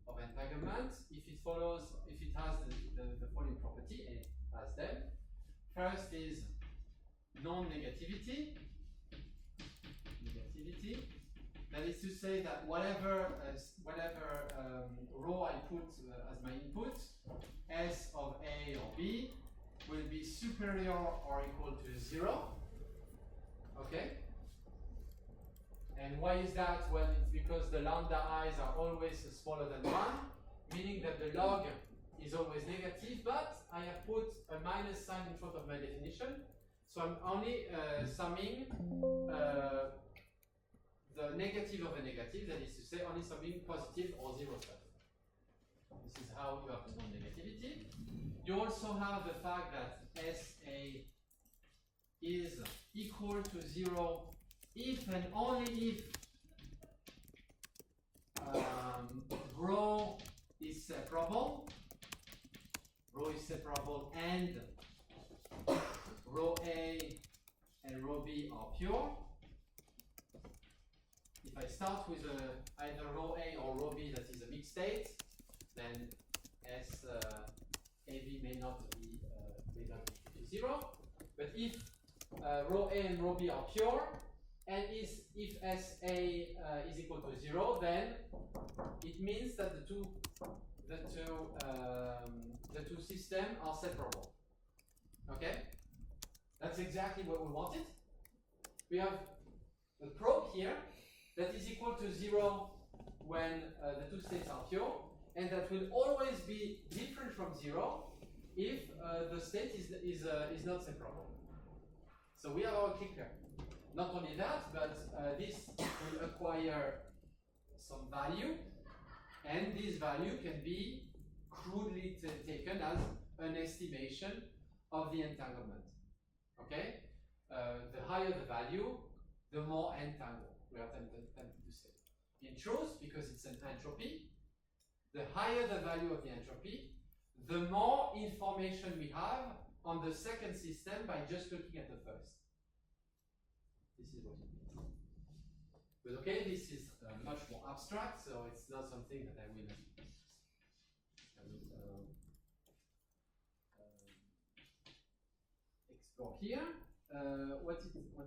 of entanglement if it has the following property, and it has them. First is non-negativity. That is to say that whatever row I put as my input, S of A or B, will be superior or equal to 0. Okay? And why is that? Well, it's because the lambda i's are always smaller than 1, meaning that the log is always negative, but I have put a minus sign in front of my definition, so I'm only summing the negative of a negative, that is to say, only summing positive or 0 stuff. This is how you have the non-negativity. You also have the fact that SA is equal to 0 if and only if rho is separable. Rho is separable and rho A and rho B are pure. If I start with either rho A or rho B that is a mixed state, then S AB may not be 0. But if rho A and rho B are pure, and if SA is equal to 0, then it means that the two the two systems are separable. Okay? That's exactly what we wanted. We have a probe here that is equal to 0 when the two states are pure, and that will always be different from 0 if the state is not separable. So we have our kicker. Not only that, but this will acquire some value, and this value can be crudely taken as an estimation of the entanglement. Okay? The higher the value, the more entangled we are tempted to say. In truth, because it's an entropy, the higher the value of the entropy, the more information we have on the second system by just looking at the first. This is what it means. But okay, this is much more abstract, so it's not something that I will explore here. What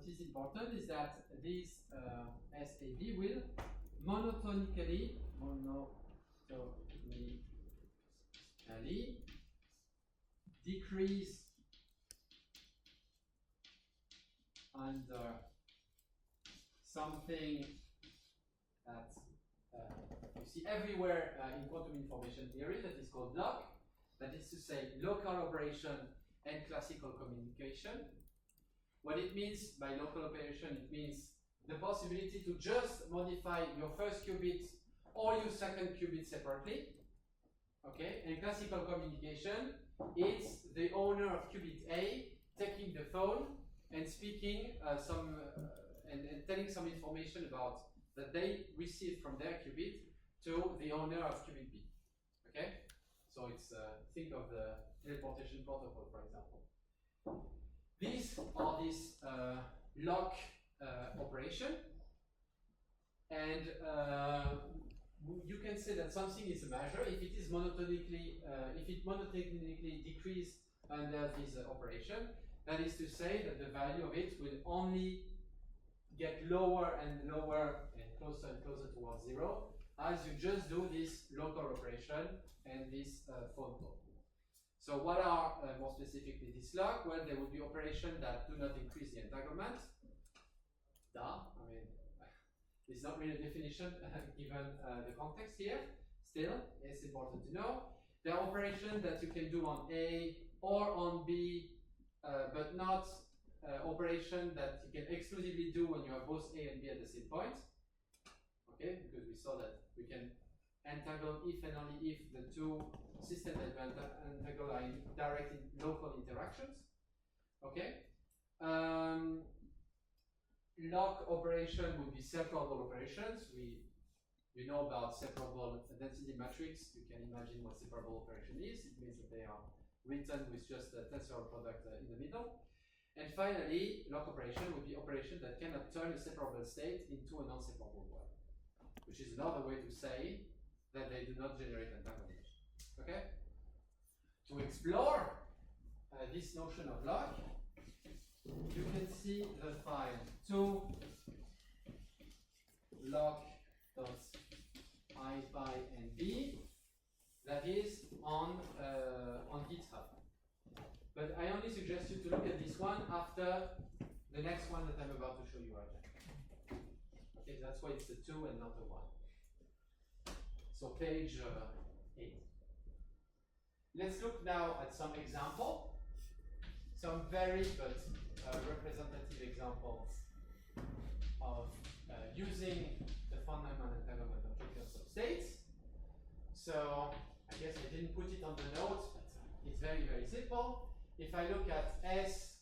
is important is that this SAB will monotonically decrease under something that you see everywhere in quantum information theory, that is called LOC. That is to say, local operation and classical communication. What it means by local operation, it means the possibility to just modify your first qubit or your second qubit separately. Okay, and classical communication, it's the owner of qubit A taking the phone and speaking and telling some information about that they received from their qubit to the owner of qubit B. Okay, so it's think of the teleportation protocol, for example. These are this lock operation, and you can say that something is a measure if it is monotonically, decreased under this operation. That is to say that the value of it will only get lower and lower and closer towards 0 as you just do this local operation and this phone call. So what are more specifically this lock? Well, there will be operations that do not increase the entanglement. I mean, it's not really a definition given the context here. Still, it's important to know. There are operations that you can do on A or on B, but not operation that you can exclusively do when you have both A and B at the same point. Okay, because we saw that we can entangle if and only if the two systems that entangle are in direct local interactions. Okay. Lock operation would be separable operations. We know about separable density matrix. You can imagine what separable operation is. It means that they are written with just a tensor product in the middle. And finally, lock operation would be operation that cannot turn a separable state into a non-separable one, which is another way to say that they do not generate entanglement. Okay? To explore this notion of lock, you can see the file to lock.ipynb that is on GitHub. But I only suggest you to look at this one after the next one that I'm about to show you right now. Okay, that's why it's a 2 and not a 1. So page 8. Let's look now at some example, some very but representative examples of using the von Neumann entanglement of precursor states. So I guess I didn't put it on the notes, but it's very, very simple. If I look at S,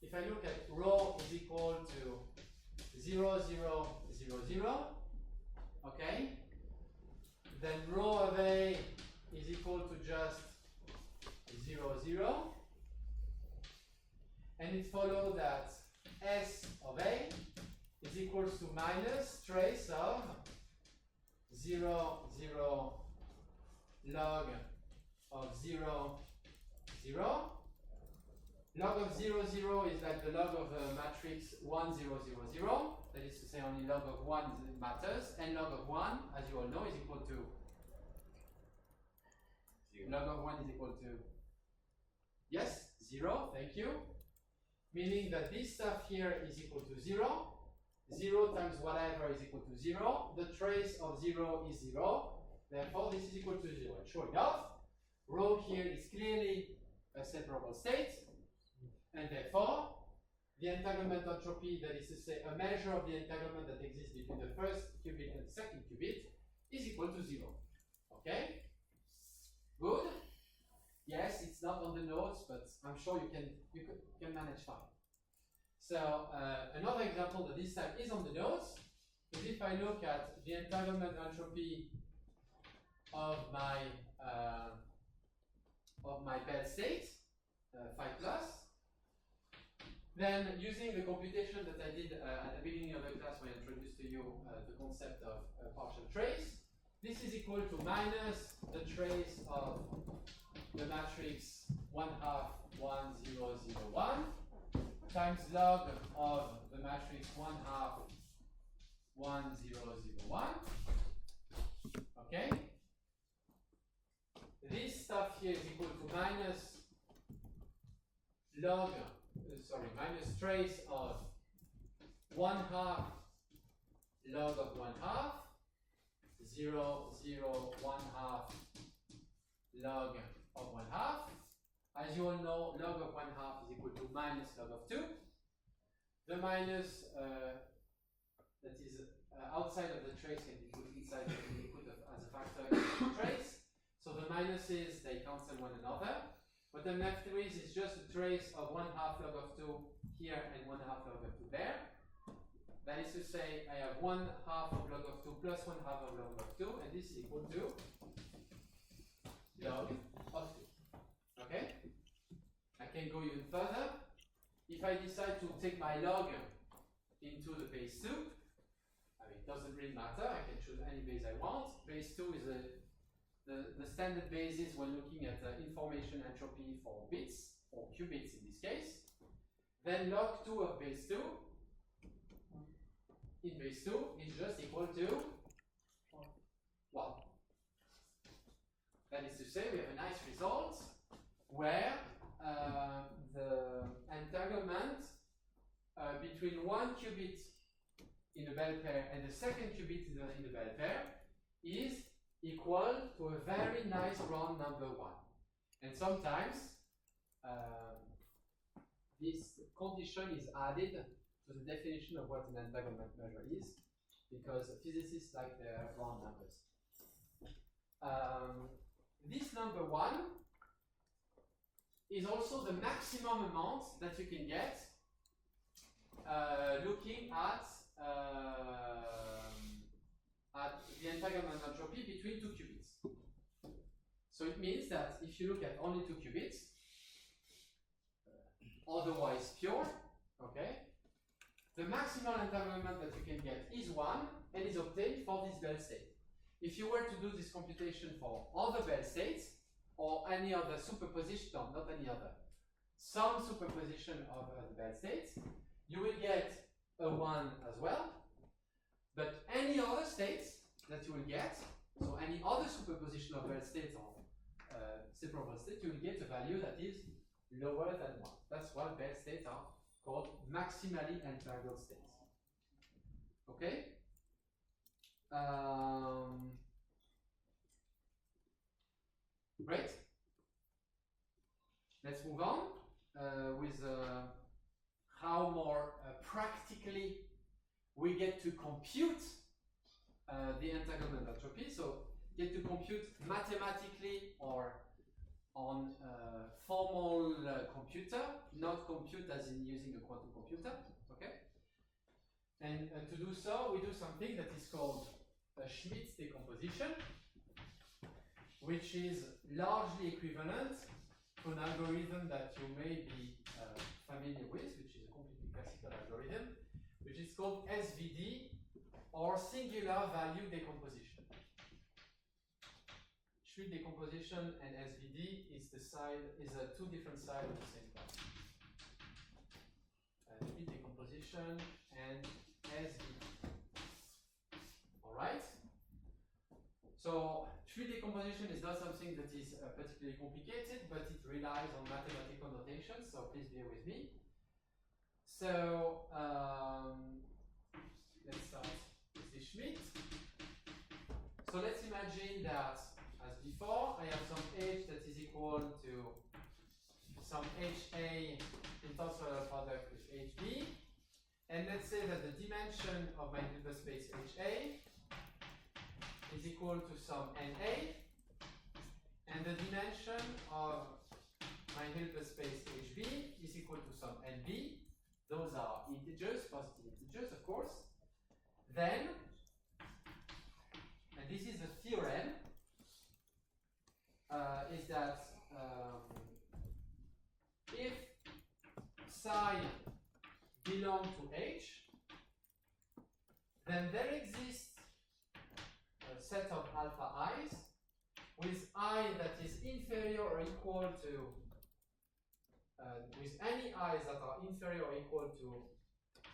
if I look at rho is equal to 0, 0, 0, 0, okay, then rho of A is equal to just 0, 0, and it follows that S of A is equals to minus trace of 0, 0 log of 0, 0. Log of 0, 0 is like the log of a matrix 1, 0, 0, 0. That is to say only log of 1 matters, and log of 1, as you all know, is equal to Log of 1 is equal to, yes, 0, thank you. Meaning that this stuff here is equal to 0. 0 times whatever is equal to 0. The trace of 0 is 0. Therefore, this is equal to 0. And sure enough, rho here is clearly a separable state. And therefore, the entanglement entropy, that is to say, a measure of the entanglement that exists between the first qubit and the second qubit, is equal to 0. Okay? Good? Yes, it's not on the notes, but I'm sure you can manage fine. So another example that this time is on the notes is if I look at the entanglement entropy of my bed state, phi plus, then using the computation that I did at the beginning of the class when I introduced to you the concept of partial trace, this is equal to minus the trace of the matrix 1 half 1 0 0 1 times log of the matrix 1 half 1 0 0 1. Okay? This stuff here is equal to minus log, minus trace of 1 half log of 1 half 0 0 1 half log of 1 half. As you all know, log of 1 half is equal to minus log of 2. The minus that is outside of the trace can be put inside and be put as a factor in the trace. So the minuses, they cancel one another. What I'm left with is just a trace of 1 half log of 2 here and 1 half log of 2 there. That is to say, I have 1 half of log of 2 plus 1 half of log of 2, and this is equal to log of 2. Okay? I can go even further. If I decide to take my log into the base 2, it doesn't really matter, I can choose any base I want. Base 2 is the standard basis when looking at information entropy for bits, or qubits in this case. Then log 2 of base 2 in base 2 is just equal to 1. That is to say, we have a nice result where the entanglement between one qubit in the Bell pair and the second qubit in the Bell pair is equal to a very nice round number 1. And sometimes this condition is added to the definition of what an entanglement measure is, because physicists like their round numbers. This number 1 is also the maximum amount that you can get looking at the entanglement entropy between two qubits. So it means that if you look at only two qubits, otherwise pure, okay, the maximal entanglement that you can get is 1 and is obtained for this Bell state. If you were to do this computation for other Bell states, or any other superposition, no, not any other, some superposition of the Bell states, you will get a 1 as well. But any other states that you will get, so any other superposition of Bell states or separable states, you will get a value that is lower than 1. That's why Bell states are called maximally entangled states. Okay? Great. Let's move on with how more practically we get to compute the entanglement entropy. So get to compute mathematically or on a formal computer, not compute as in using a quantum computer. Okay. And to do so, we do something that is called a Schmidt decomposition, which is largely equivalent to an algorithm that you may be familiar with, which is a completely classical algorithm, which is called SVD, or singular value decomposition. Schmidt decomposition and SVD is two different sides of the same coin. Schmidt decomposition and SVD. All right. So Schmidt decomposition is not something that is particularly complicated, but it relies on mathematical notation, so please bear with me. So let's start with the Schmidt. So let's imagine that, as before, I have some H that is equal to some HA in tensorial product with HB. And let's say that the dimension of my Hilbert space HA is equal to some NA, and the dimension of my Hilbert space HB is equal to some NB. Those are integers, positive integers, of course. Then, and this is the theorem, is that if psi belong to H, then there exists a set of alpha i's with I that is inferior or equal to, with any i's that are inferior or equal to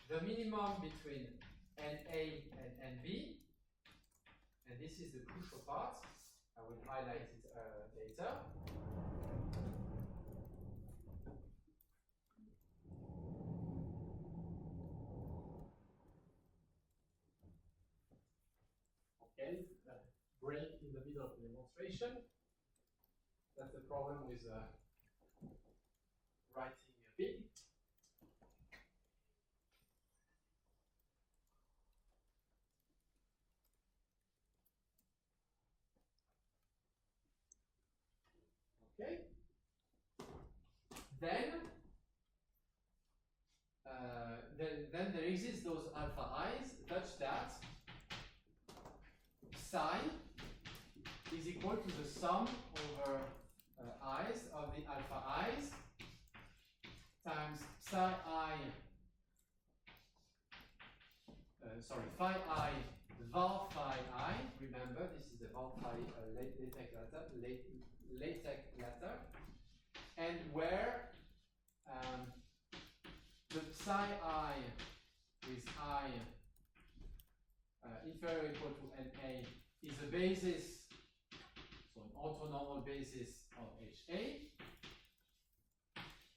the minimum between NA and NB. And this is the crucial part. I will highlight it later. Okay, break in the middle of the demonstration. That's the problem with writing big. Okay. Then there exists those alpha i's such that psi is equal to the sum over i's of the alpha i's times psi I, phi I var phi I. Remember, this is the var phi latex letter, and where the psi I with I inferior or equal to NA is a basis, so an orthonormal basis of HA,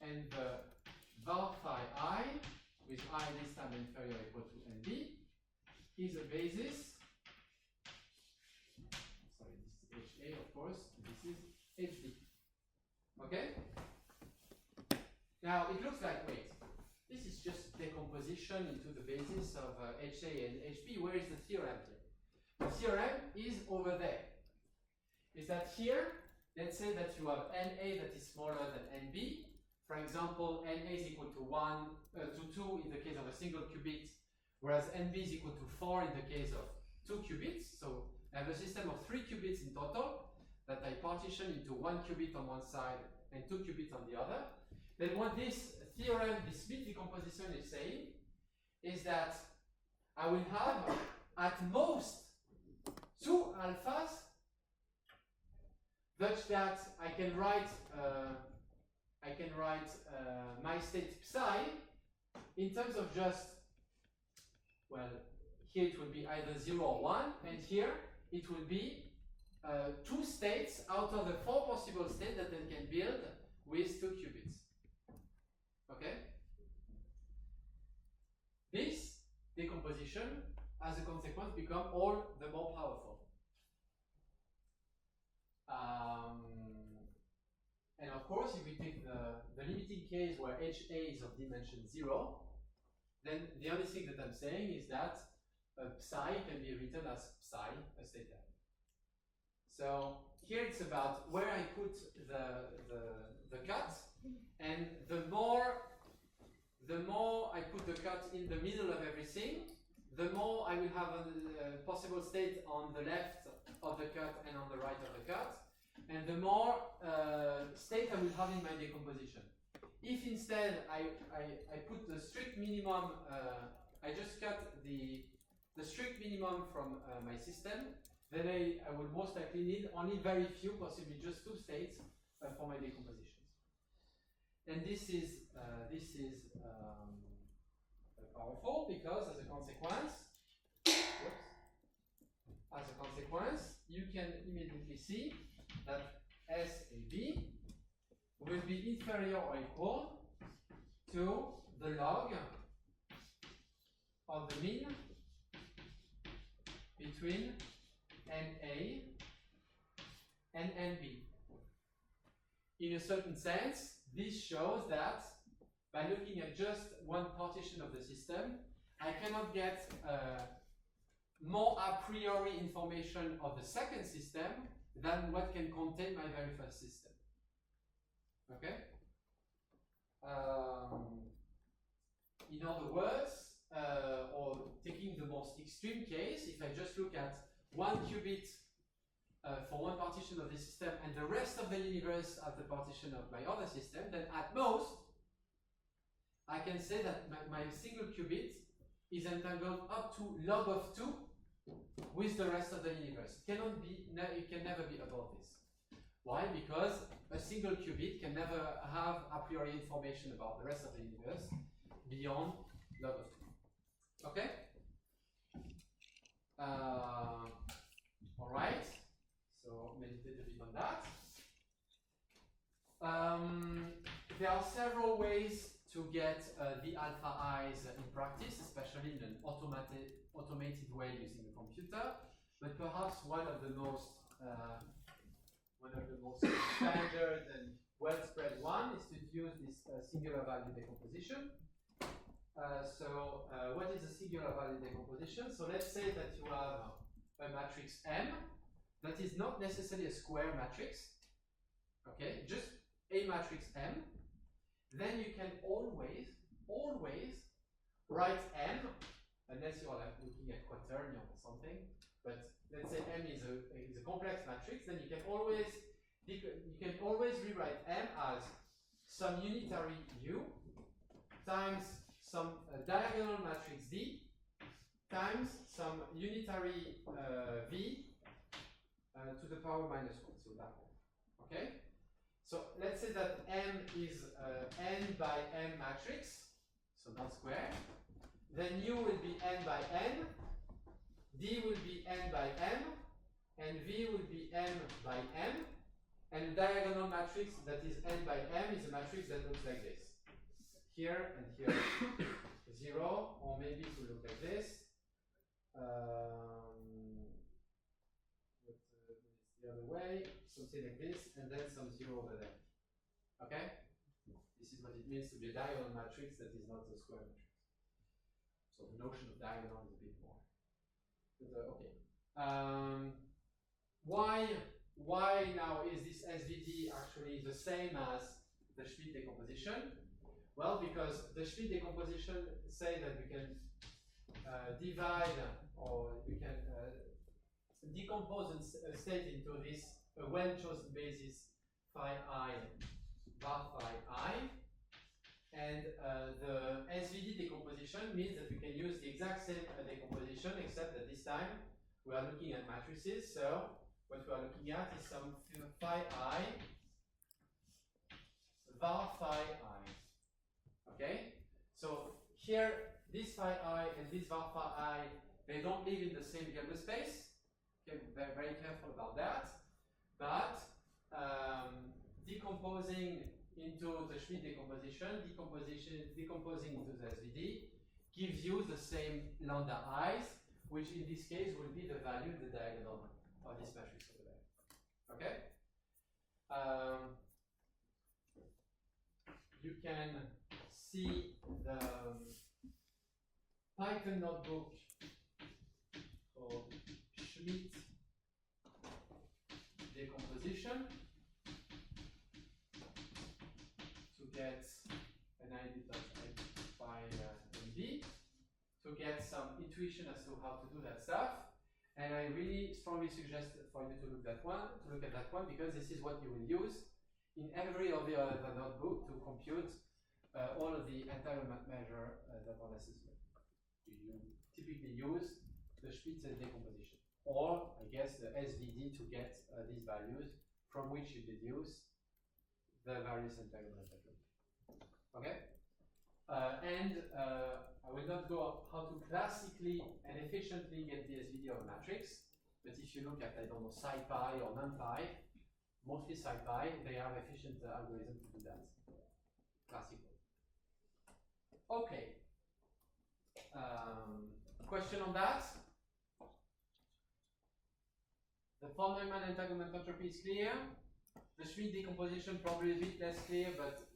and the var phi I with I this time inferior or equal to NB is a basis, sorry, this is HA of course, this is HB. Okay? Now it looks like, wait, this is just decomposition into the basis of HA and HB. Where is the theorem here? The theorem is over there. Is that here, let's say that you have NA that is smaller than NB. For example, NA is equal to 2 in the case of a single qubit, whereas NB is equal to 4 in the case of 2 qubits. So I have a system of 3 qubits in total that I partition into 1 qubit on one side and 2 qubits on the other. Then what this theorem, this Schmidt decomposition is saying, is that I will have at most 2 alphas such that I can write my state psi in terms of just, well, here it will be either 0 or 1, and here it will be 2 states out of the 4 possible states that I can build with 2 qubits. Okay? This decomposition, as a consequence, become all the more powerful. And of course, if we take the limiting case where HA is of dimension 0, then the only thing that I'm saying is that psi can be written as psi, a state value. So here it's about where I put the cut, and the more I put the cut in the middle of everything, the more I will have a possible state on the left of the cut and on the right of the cut, and the more state I will have in my decomposition. If instead I put the strict minimum, I just cut the strict minimum from my system, then I will most likely need only very few, possibly just 2 states for my decompositions. And this is powerful because as a consequence, you can immediately see that SAB will be inferior or equal to the log of the mean between NA and NB. In a certain sense, this shows that by looking at just one partition of the system, I cannot get more a priori information of the second system than what can contain my very first system. Okay? In other words, or taking the most extreme case, if I just look at 1 qubit for one partition of the system and the rest of the universe as the partition of my other system, then at most I can say that my single qubit is entangled up to log of 2 with the rest of the universe. It can never be above this. Why? Because a single qubit can never have a priori information about the rest of the universe beyond log of 2. Okay? All right. So meditate a bit on that. There are several ways to get the alpha i's in practice, especially in an automated way using a computer. But perhaps one of the most standard and well-spread one is to use this singular value decomposition. What is a singular value decomposition? So let's say that you have a matrix M that is not necessarily a square matrix, okay, just a matrix M. Then you can always write M, unless you are like looking at quaternion or something, but let's say M is a complex matrix, then you can always rewrite M as some unitary U times some diagonal matrix D times some unitary V to the power -1, so that one. Okay? So let's say that M is n by m matrix, so not square. Then U will be n by n, D will be n by m, and V will be m by m. And diagonal matrix that is n by m is a matrix that looks like this. Here and here, 0, or maybe to look like this. The other way, something like this, and then some 0 over there. Okay? This is what it means to be a diagonal matrix that is not a square matrix. So the notion of diagonal is a bit more. But, okay. Why now is this SVD actually the same as the Schmidt decomposition? Well, because the Schmidt decomposition say that we can divide, or we can decompose a state into this well-chosen basis phi I, var phi I, and the SVD decomposition means that we can use the exact same decomposition, except that this time we are looking at matrices. So what we are looking at is some phi I, var phi I. Okay? So here, this phi I and this var phi I, they don't live in the same Hilbert space. Okay, very, very careful about that. But decomposing into the Schmidt decomposition, decomposing into the SVD gives you the same lambda i's, which in this case will be the value, the diagonal of this matrix over there. Okay? You can see the Python notebook called Schmidt decomposition to get an ID by NB, to get some intuition as to how to do that stuff. And I really strongly suggest for you to look at that one, because this is what you will use in every of the other notebook to compute all of the entanglement measure that are necessary. You typically use the Schmidt decomposition, or I guess the SVD to get these values from which you deduce the various entanglement measures. Okay? I will not go how to classically and efficiently get the SVD of a matrix, But if you look at, I don't know, SciPy or NumPy, mostly SciPy, they have efficient algorithm to do that. Classical. Okay. Question on that? The Fromholz entanglement entropy is clear. The Schmidt decomposition probably a bit less clear, but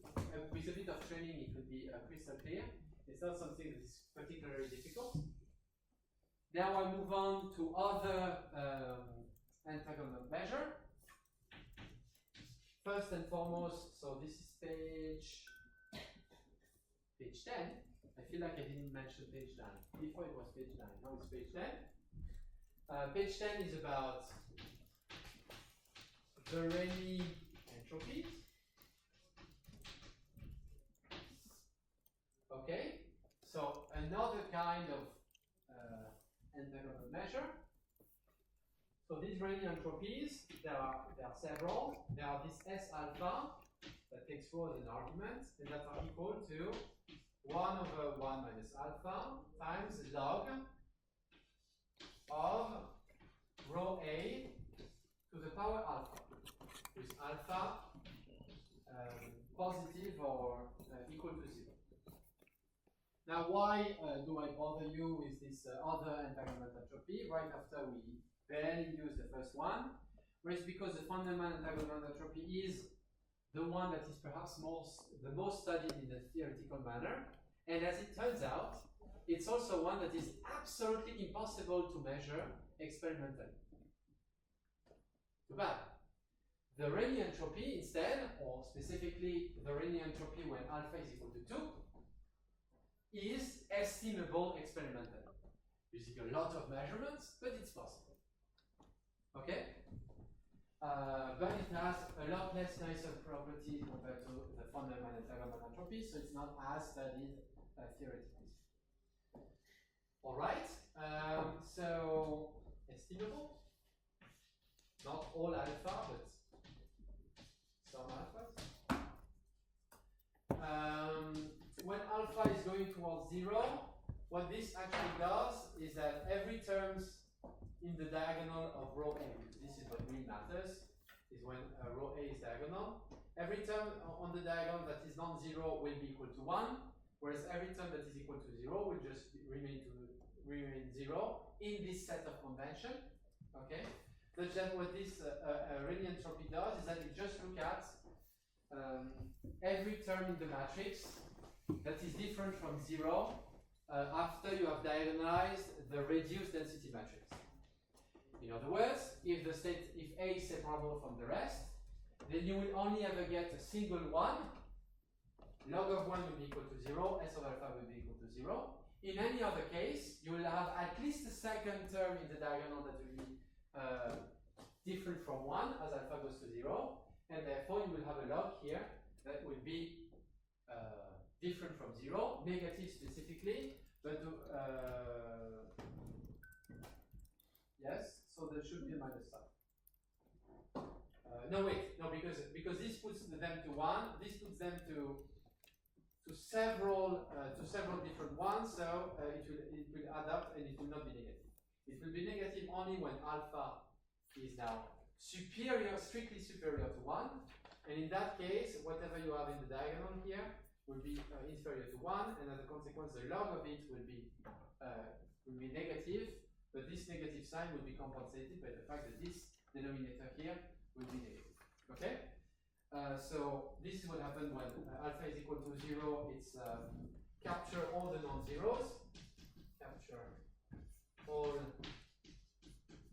with a bit of training it will be crystal clear. It's not something that is particularly difficult. Now I move on to other entanglement measure. First and foremost, so this is page 10. I feel like I didn't mention page 9. Before it was page 9, now it's page 10. Page 10 is about the Rayleigh entropies. Okay, so another kind of entanglement measure. So these Rayleigh entropies, there are several. There are this S alpha that takes rho as an argument, and that are equal to 1 over 1 minus alpha times log of rho A to the power alpha, with alpha positive or equal to 0. Now, why do I bother you with this other entanglement entropy right after we barely use the first one? Well, it's because the fundamental entanglement entropy is the one that is perhaps the most studied in a theoretical manner, and as it turns out, it's also one that is absolutely impossible to measure experimentally. Too bad. The Rayleigh entropy instead, or specifically the Rayleigh entropy when alpha is equal to 2, is estimable experimentally. Using a lot of measurements, but it's possible. Okay? But it has a lot less nicer properties compared to the fundamental entanglement entropy, so it's not as studied theoretically. Alright, so estimable. Not all alpha, but some alphas. When alpha is going towards 0, what this actually does is that every term in the diagonal of row A, this is what really matters, is when row A is diagonal. Every term on the diagonal that is non-zero will be equal to 1, whereas every term that is equal to 0 will just remain 0 in this set of convention. Okay? Such that what this Rayleigh entropy does is that it just looks at every term in the matrix that is different from 0 after you have diagonalized the reduced density matrix. In other words, if A is separable from the rest, then you will only ever get a single 1. Log of 1 will be equal to 0, S of alpha will be equal to 0. In any other case, you will have at least a second term in the diagonal that will be different from 1 as alpha goes to 0, and therefore you will have a log here that will be different from 0, negative specifically, but yes, so there should be a minus sign. No, wait, no, because this puts them to 1, this puts them to several different ones, so it will add up and it will not be negative. It will be negative only when alpha is now strictly superior to 1, and in that case, whatever you have in the diagonal here will be inferior to 1, and as a consequence, the log of it will be negative, but this negative sign will be compensated by the fact that this denominator here will be negative. Okay? So this is what happens when alpha is equal to 0. It's capture all the non-zeros, capture all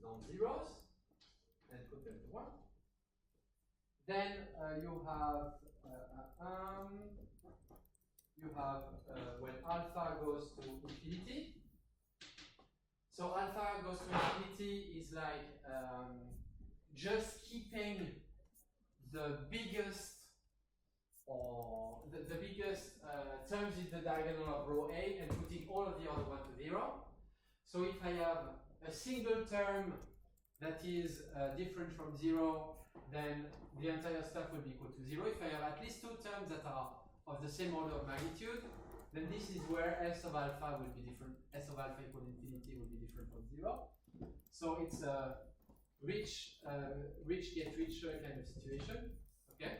non-zeros, and put them to 1. Then you have when alpha goes to infinity. So alpha goes to infinity is like just keeping the biggest terms in the diagonal of row A and putting all of the other one to 0. So if I have a single term that is different from 0, then the entire stuff will be equal to 0. If I have at least 2 terms that are of the same order of magnitude, then this is where S of alpha will be different. S of alpha equal infinity will be different from 0. So it's a rich get richer kind of situation. Okay,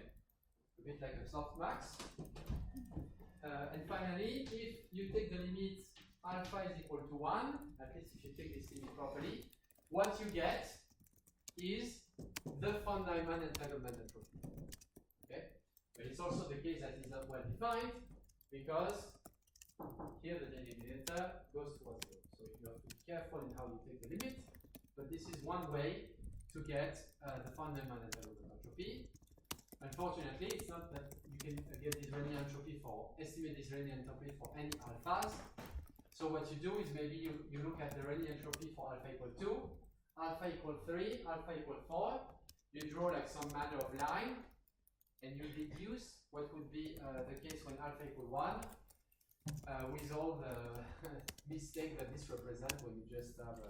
a bit like a softmax. And finally, if you take the limit alpha is equal to 1, at least if you take this limit properly, what you get is the von Neumann entanglement entropy. Okay? But it's also the case that it's not well defined because here the denominator goes towards 0. So you have to be careful in how you take the limit. But this is one way to get the von Neumann entanglement entropy. Unfortunately, it's not that you can get Israeli entropy for, estimate Israeli entropy for any alphas. So what you do is maybe you look at the Rayleigh entropy for alpha equal 2, alpha equal 3, alpha equal 4. You draw like some manner of line, and you deduce what would be the case when alpha equal 1, with all the mistakes that this represents when you just have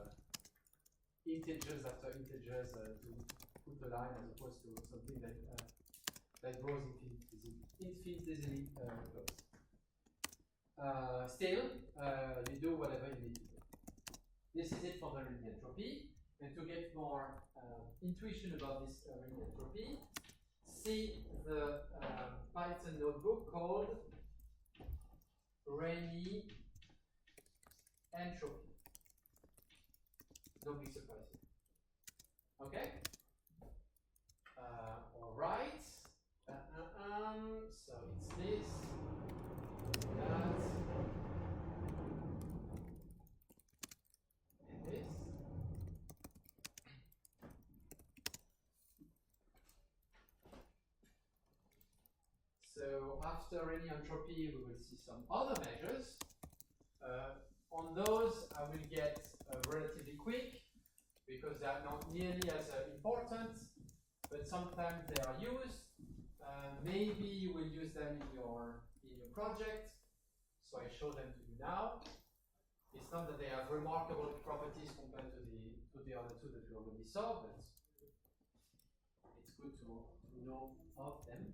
integers after integers to put a line as opposed to something that that grows infinitesimally close. Still, you do whatever you need to do. This is it for the Rayleigh entropy. And to get more intuition about this Rayleigh entropy, see the Python notebook called Rayleigh entropy. Don't be surprised. Okay? All right. So it's this, that, and this. So after Rayleigh entropy, we will see some other measures. On those, I will get relatively quick because they are not nearly as important, but sometimes they are used. Maybe you will use them in your project, so I show them to you now. It's not that they have remarkable properties compared to the other two that we already saw, but it's good to know of them.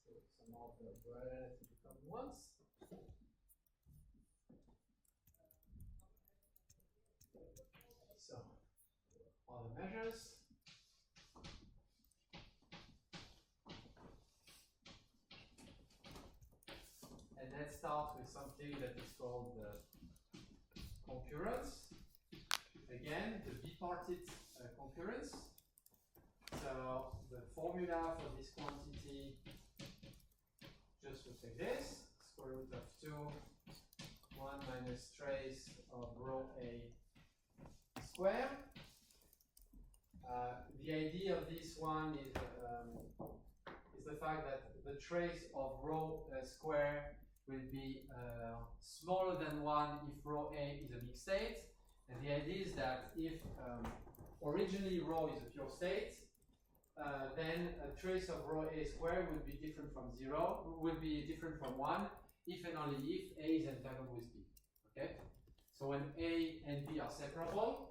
So some of the relatively common ones. So, all the measures. And let's start with something that is called the concurrence. Again, the bipartite concurrence. So, the formula for this quantity just looks like this. Square root of 2, 1 minus trace of rho A square. The idea of this one is the fact that the trace of rho square will be smaller than 1 if rho A is a mixed state. And the idea is that if originally rho is a pure state, then a trace of rho A square would be different from 0, would be different from 1, if and only if A is entangled with B. Okay? So when A and B are separable,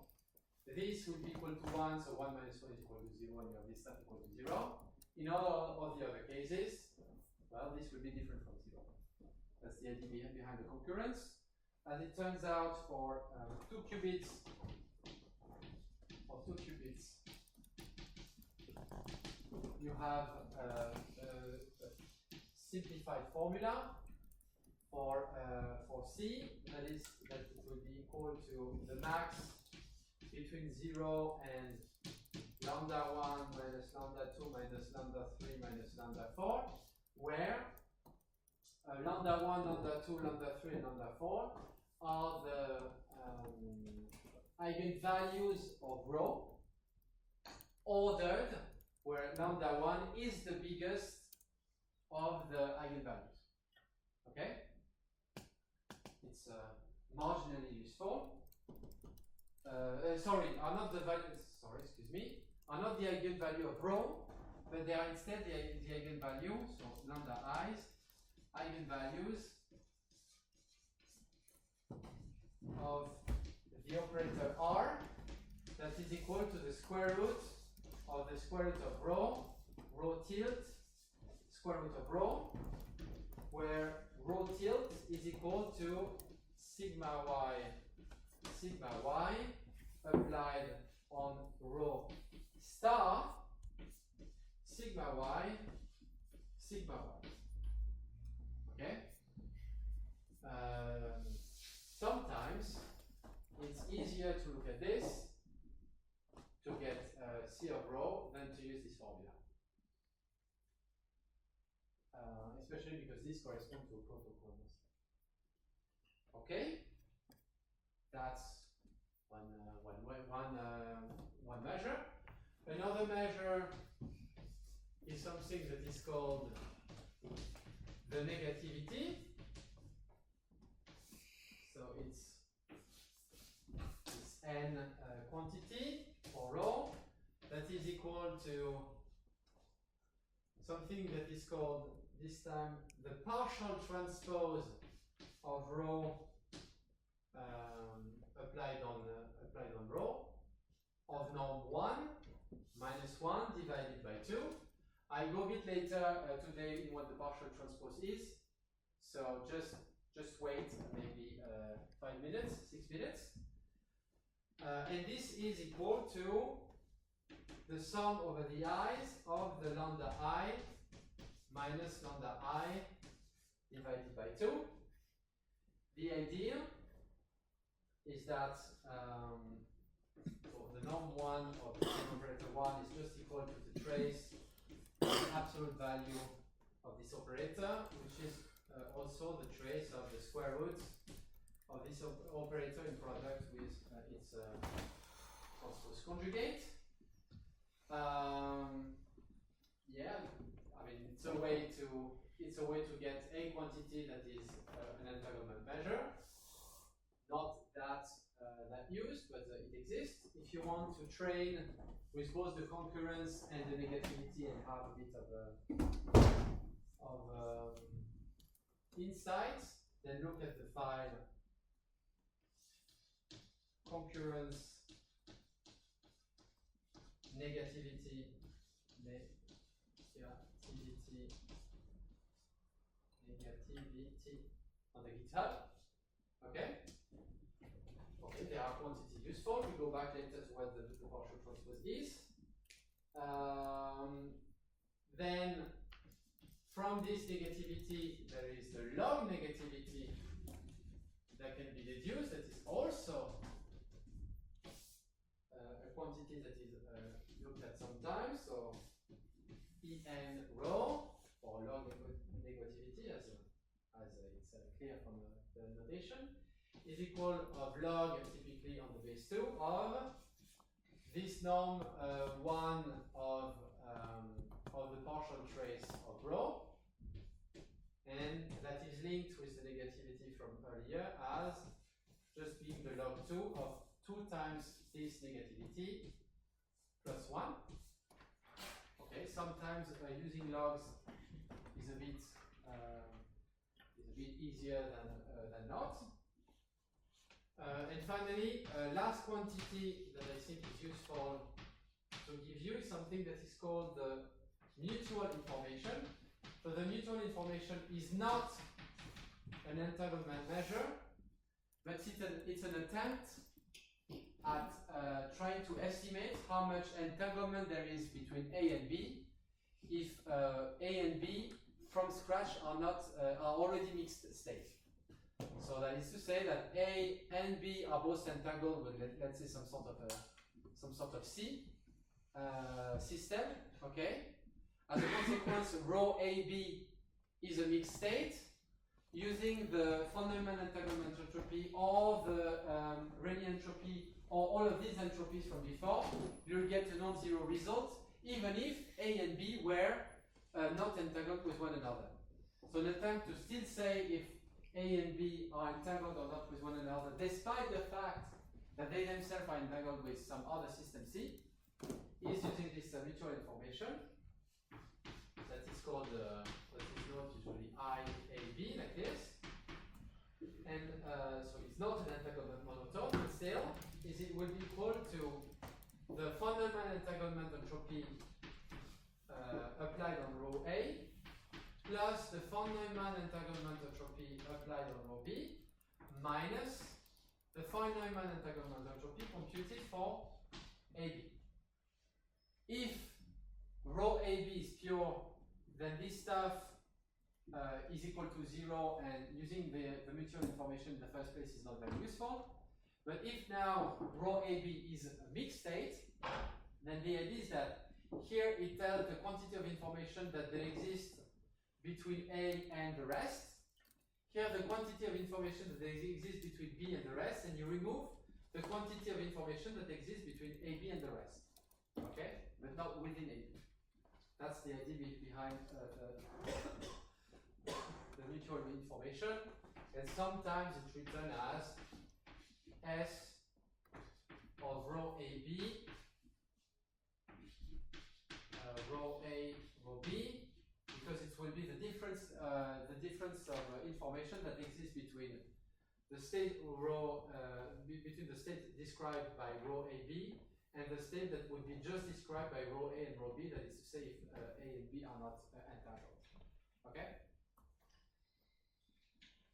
this will be equal to 1, so 1 minus 1 is equal to 0, and you have this stuff equal to 0. In all of the other cases, well, this will be different from 0. That's the idea behind the concurrence. As it turns out, for 2 qubits, you have a simplified formula for C, that is that it will be equal to the max between 0 and lambda 1 minus lambda 2 minus lambda 3 minus lambda 4, where lambda 1, lambda 2, lambda 3, and lambda 4 are the eigenvalues of rho, ordered, where lambda 1 is the biggest of the eigenvalues. Okay? It's marginally useful. Are not the values, are not the eigenvalue of rho, but they are instead the eigenvalue, so lambda i's, eigenvalues of the operator R, that is equal to the square root of the square root of rho rho tilt square root of rho, where rho tilt is equal to sigma y applied on rho star sigma y. Okay? Sometimes it's easier to look at this to get C of rho than to use this formula. Especially because this corresponds to a protocol. Okay? That's one measure. Another measure is something that is called the negativity. So it's n quantity for rho that is equal to something that is called this time the partial transpose of rho applied on rho of norm 1 minus 1 divided by 2. I'll go a bit later today in what the partial transpose is. So just wait maybe 5 minutes, 6 minutes. And this is equal to the sum over the i's of the lambda I minus lambda I divided by 2. The idea is that so the norm 1 of the operator 1 is just equal to the trace of the absolute value of this operator, which is also the trace of the square root of this operator in product with its transpose conjugate. Yeah, I mean it's a way to get a quantity that is an entanglement measure. Not that used, but it exists. If you want to train with both the concurrence and the negativity and have a bit of insights, then look at the file concurrence negativity on the GitHub. Okay? Okay, they are quantity useful. We go back later to what the partial transpose is. Then from this negativity, there is the log negativity that can be deduced. That is also a quantity that is looked at sometimes. So En rho or log negativity, as it's clear from the notation, is equal of log typically on the base 2 of this norm 1 of the partial trace of rho, and that is linked with the negativity from earlier as just being the log 2 of 2 times this negativity plus 1. Okay, sometimes using logs is a bit easier than not. And finally, last quantity that I think is useful to give you is something that is called the mutual information. So the mutual information is not an entanglement measure, but it's an attempt at trying to estimate how much entanglement there is between A and B if A and B from scratch are already mixed state. So that is to say that A and B are both entangled with let's say some sort of C system. Okay. As a consequence, rho AB is a mixed state. Using the fundamental entanglement entropy or the Rayleigh entropy or all of these entropies from before, you'll get a non-zero result, even if A and B were not entangled with one another. So an attempt to still say if A and B are entangled or not with one another, despite the fact that they themselves are entangled with some other system C, is using this mutual information that is called, that is not usually IAB like this. And so it's not an entanglement monotone, but still, it will be equal to the fundamental entanglement entropy applied on row A, plus the von Neumann entanglement entropy applied on row B, minus the von Neumann entanglement entropy computed for AB. If row AB is pure, then this stuff is equal to 0, and using the mutual information in the first place is not very useful. But if now row AB is a mixed state, then the idea is that here it tells the quantity of information that there exists between A and the rest. Here the quantity of information that there exists between B and the rest, and you remove the quantity of information that exists between AB and the rest. Okay? But not within AB. That's the idea behind the mutual information. And sometimes it's written as S of row AB, row A, row B, because it will be the difference of information that exists between the state row between the state described by row AB and the state that would be just described by row A and row B. That is to say, if A and B are not entangled. Okay.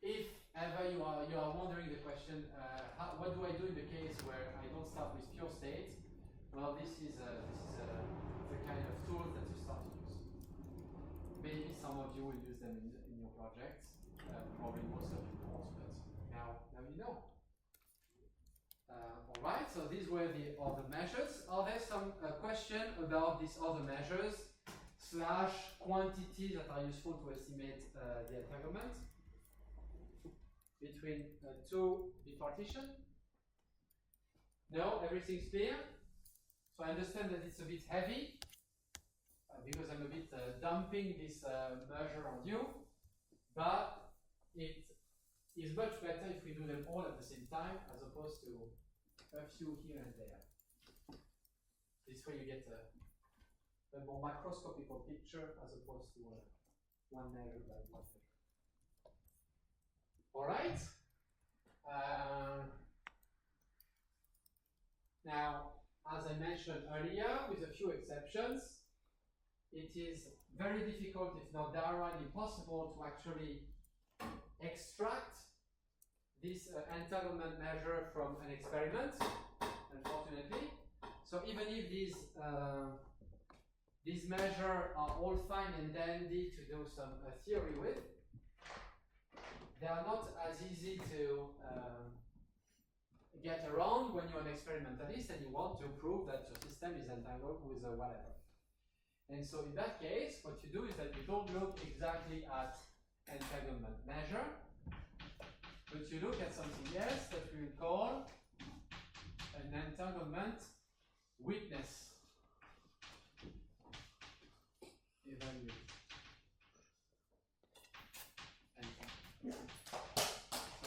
If ever you are wondering the question, what do I do in the case where I don't start with pure state? Well, this is the kind of tools that you start to use. Maybe some of you will use them in your projects. Probably most of you won't, but now you know. All right. So these were the other measures. Are there some question about these other measures / quantities that are useful to estimate the entanglement between two bipartition? No, everything's clear. So I understand that it's a bit heavy because I'm a bit dumping this measure on you, but it is much better if we do them all at the same time as opposed to a few here and there. This way you get a more macroscopical picture as opposed to one measure by one measure. All right. Now, as I mentioned earlier, with a few exceptions, it is very difficult, if not downright impossible, to actually extract this entanglement measure from an experiment, unfortunately. So even if these measures are all fine and dandy to do some theory with, they are not as easy to get around when you're an experimentalist and you want to prove that your system is entangled with whatever. And so in that case, what you do is that you don't look exactly at entanglement measure, but you look at something else that we will call an entanglement weakness evaluation.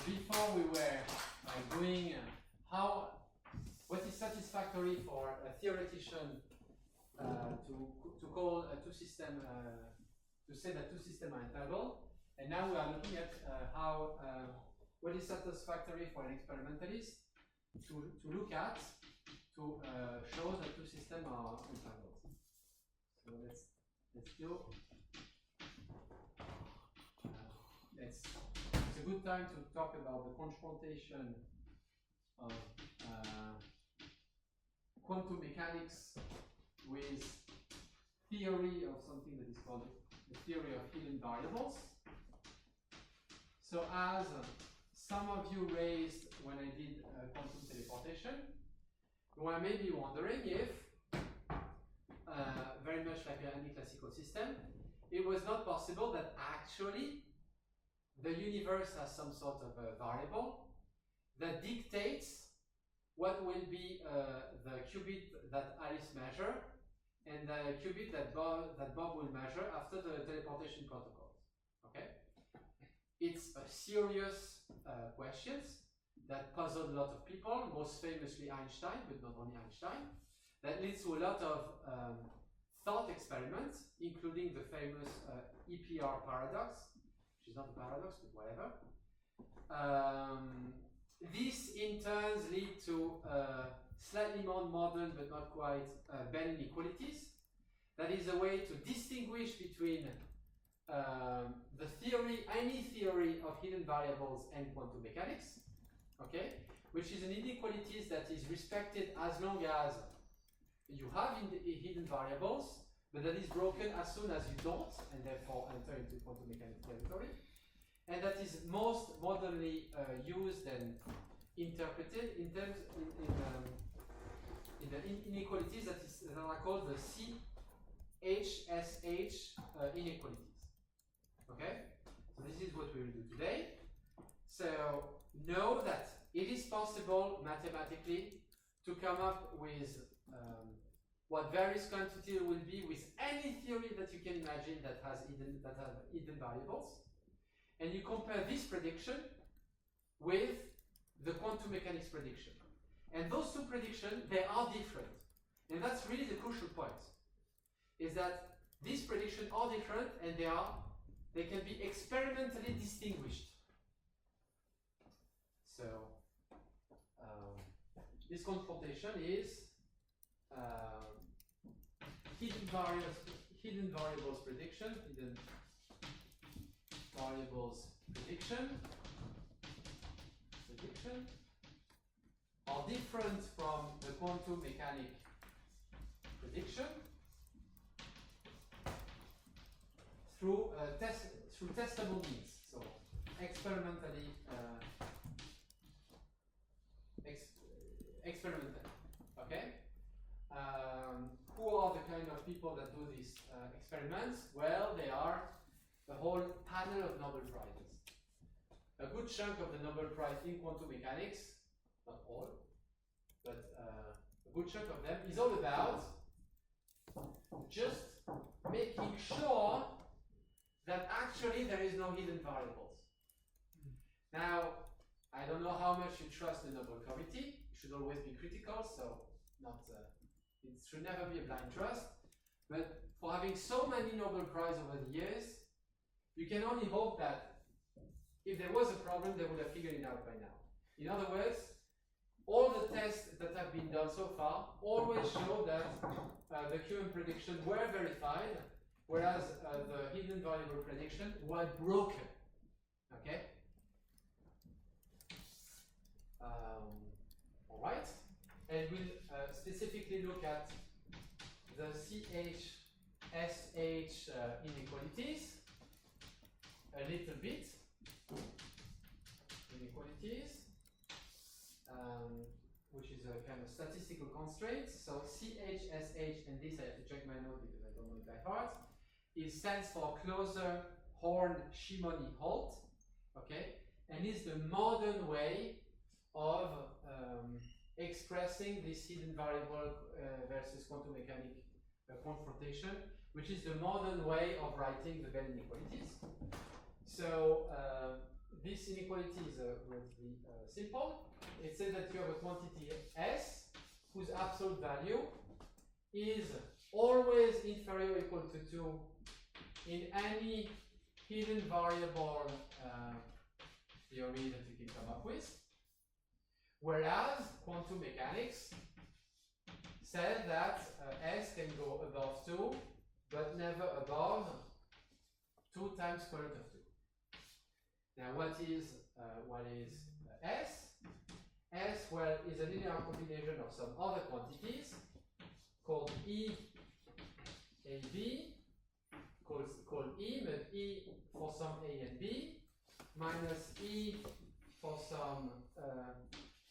Before we were doing what is satisfactory for a theoretician to call a two system to say that two systems are entangled, and now we are looking at what is satisfactory for an experimentalist to look at to show that two systems are entangled. So let's do. It's a good time to talk about the confrontation of quantum mechanics with theory of something that is called the theory of hidden variables. So as some of you raised when I did quantum teleportation, you are maybe wondering if, very much like any classical system, it was not possible that actually the universe has some sort of a variable that dictates what will be the qubit that Alice measure and the qubit that Bob will measure after the teleportation protocols. Okay, it's a serious questions that puzzled a lot of people, most famously Einstein, but not only Einstein. That leads to a lot of thought experiments, including the famous EPR paradox, which is not a paradox, but whatever. This in turn lead to slightly more modern, but not quite Bell inequalities that is a way to distinguish between the theory, any theory of hidden variables and quantum mechanics, okay, which is an inequalities that is respected as long as you have hidden variables, but that is broken as soon as you don't, and therefore enter into quantum mechanics territory, and that is most modernly used and interpreted in terms in the inequalities that are called the CHSH inequalities. Okay, so this is what we will do today. So know that it is possible mathematically to come up with what various quantity will be with any theory that you can imagine that have hidden variables, and you compare this prediction with the quantum mechanics prediction. And those two predictions, they are different. And that's really the crucial point, is that these predictions are different and they can be experimentally distinguished. So this confrontation is hidden variables prediction, are different from the quantum mechanic prediction through testable means. So experimental. Okay. Who are the kind of people that do these experiments? Well, they are a whole panel of Nobel Prizes. A good chunk of the Nobel Prize in quantum mechanics, not all, but a good chunk of them is all about just making sure that actually there is no hidden variables. Now, I don't know how much you trust the Nobel Committee. You should always be critical, so it should never be a blind trust. But for having so many Nobel Prizes over the years, you can only hope that if there was a problem, they would have figured it out by now. In other words, all the tests that have been done so far always show that the QM prediction were verified, whereas the hidden variable prediction were broken. Okay? All right, and we'll specifically look at the CHSH inequalities a little bit. Inequalities, which is a kind of statistical constraint. So CHSH, and this I have to check my note because I don't know it by heart, stands for Closer, Horn, Shimony, Holt. Okay, and is the modern way of expressing this hidden variable versus quantum mechanic confrontation, which is the modern way of writing the Bell inequalities. So this inequality is relatively simple. It says that you have a quantity S whose absolute value is always inferior or equal to 2 in any hidden variable theory that you can come up with. Whereas quantum mechanics said that S can go above 2, but never above 2 times square root of 2. Now, what is S? S, well, is a linear combination of some other quantities called E, A, B, called E, but E for some A and B, minus E for some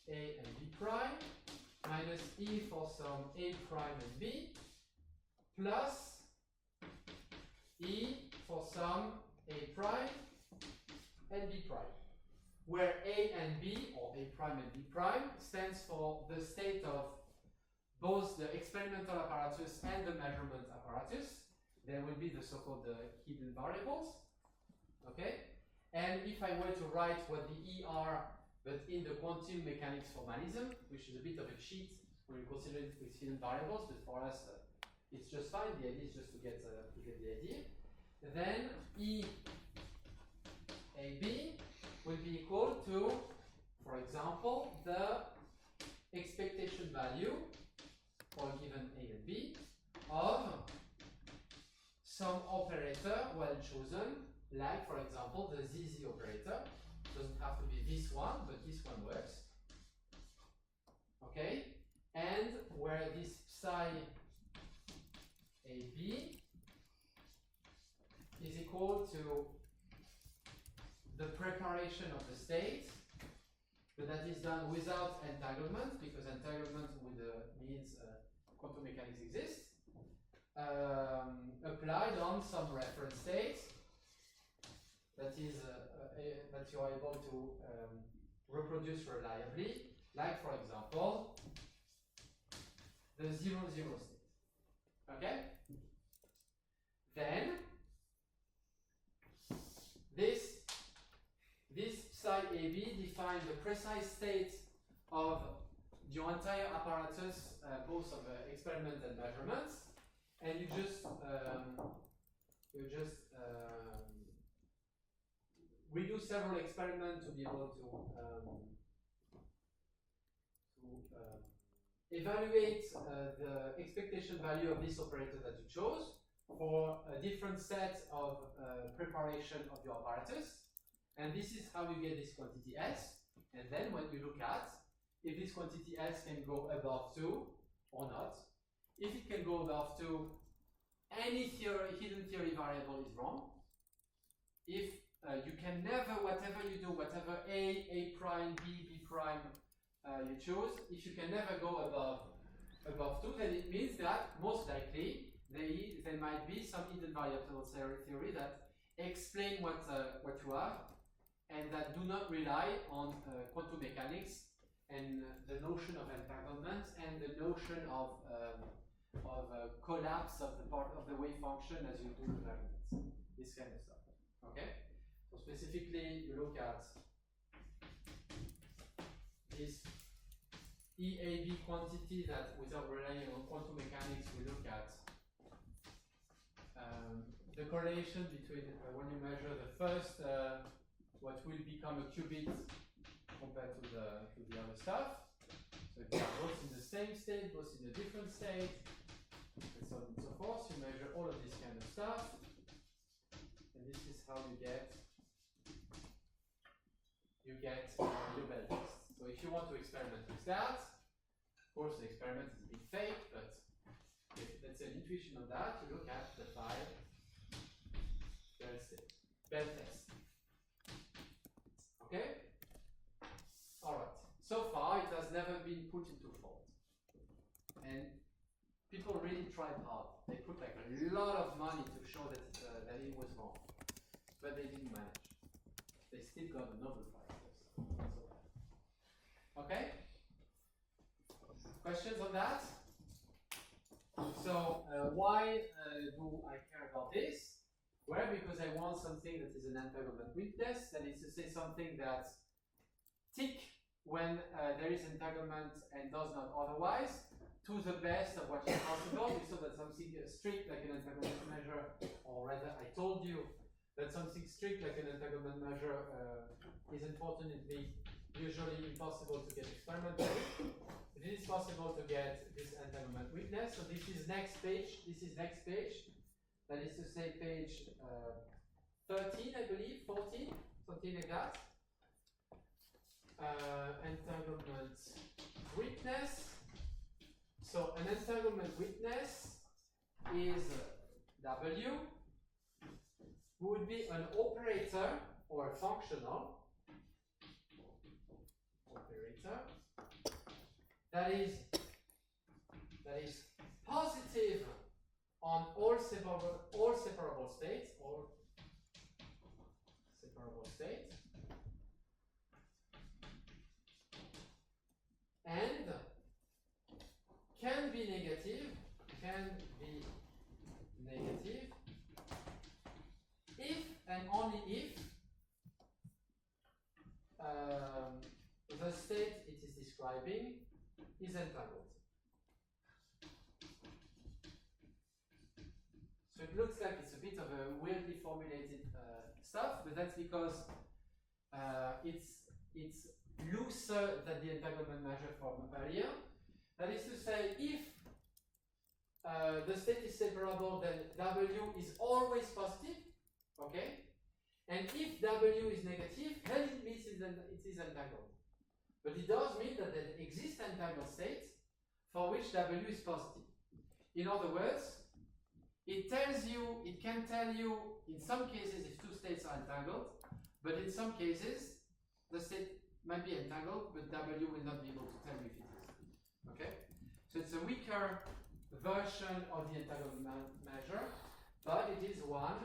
A and B prime, minus E for some A prime and B, plus E for some A prime and B prime, where A and B, or A prime and B prime, stands for the state of both the experimental apparatus and the measurement apparatus. There will be the so-called hidden variables, okay? And if I were to write what the E are, but in the quantum mechanics formalism, which is a bit of a cheat when you consider it with hidden variables, but for us it's just fine. The idea is just to get the idea. Then E AB will be equal to, for example, the expectation value for a given A and B of operator well chosen, like for example the ZZ operator. Doesn't have to be this one, but this one works. Okay, and where this psi AB is equal to the preparation of the state, but that is done without entanglement, because entanglement means quantum mechanics exists, applied on some reference state that is that you are able to reproduce reliably, like for example the 0, 0 state. Okay? Then this psi AB defines the precise state of your entire apparatus, both of experiments and measurements, and you just we do several experiments to be able to evaluate the expectation value of this operator that you chose for a different set of preparation of your apparatus. And this is how you get this quantity S. And then when you look at if this quantity S can go above 2 or not. If it can go above 2, any hidden theory variable is wrong. If you can never, whatever you do, whatever A prime, B prime you choose, if you can never go above 2, then it means that most likely there might be some hidden variable theory that explain what you have and that do not rely on quantum mechanics and the notion of entanglement and the notion of collapse of the part of the wave function as you do the measurements, this kind of stuff. Okay, so specifically you look at this EAB quantity that, without relying on quantum mechanics, we look at the correlation between when you measure the first what will become a qubit compared to the other stuff. So if they are both in the same state, both in a different state, and so on and so forth, you measure all of this kind of stuff, and this is how you get your bell test. So if you want to experiment with that, of course the experiment is a bit fake, but if that's an intuition of that, you look at the 5 bell test. Okay? Alright. So far it has never been put into fault. And people really tried hard. They put like a lot of money to show that it was wrong. But they didn't manage. They still got a Nobel Prize. Okay? Questions on that? So why do I care about this? Well, because I want something that is an entanglement weakness, that is to say something that tick when there is entanglement and does not otherwise, to the best of what is possible. We saw that something strict like an entanglement measure, or rather I told you that something strict like an entanglement measure is unfortunately usually impossible to get experimentally. It is possible to get this entanglement weakness. So this is next page. This is next page. That is to say page 13, I believe, 14, something like that. Entanglement weakness. So an entanglement weakness is W, who would be an operator or a functional operator that is positive on all separable states, and can be negative if and only if the state it is describing is entangled. So it looks like it's a bit of a weirdly formulated stuff, but that's because it's looser than the entanglement measure from earlier. That is to say, if the state is separable, then W is always positive, okay? And if W is negative, then it means it is entangled. But it does mean that there exists entangled states for which W is positive. In other words, it can tell you in some cases if two states are entangled, but in some cases the state might be entangled, but W will not be able to tell you if it is. Okay? So it's a weaker version of the entanglement measure, but it is one.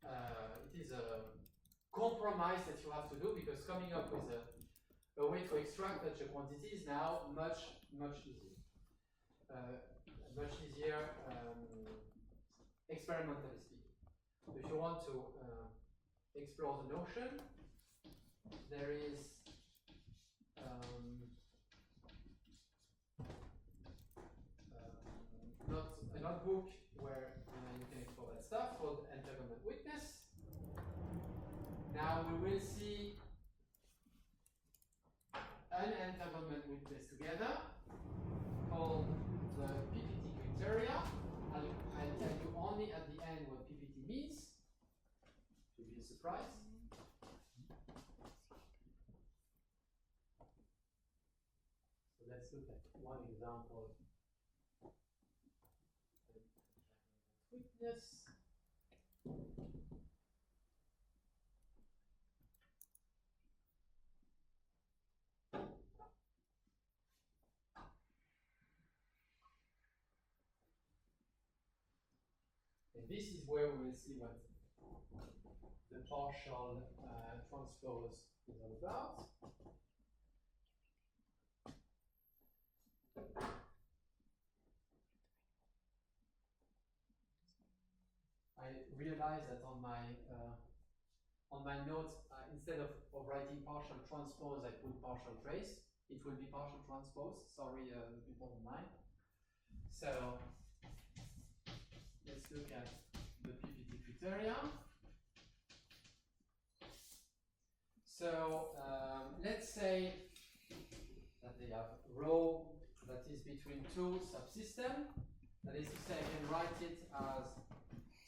It is a compromise that you have to do, because coming up with a way to extract such a quantity is now much easier. Experimentally speaking. So if you want to explore the notion, there is a notebook where you can explore that stuff called Entanglement Weakness. Now we will see an entanglement weakness together called the PPT criteria. I'll tell you only at the end what PPT means. To be a surprise. So let's look at one example. Weakness. And this is where we will see what the partial transpose is all about. I realize that on my notes, instead of writing partial transpose, I put partial trace. It will be partial transpose. Sorry, the people online. So let's look at the PPT criteria. So let's say that they have rho that is between two subsystems. That is to say, I can write it as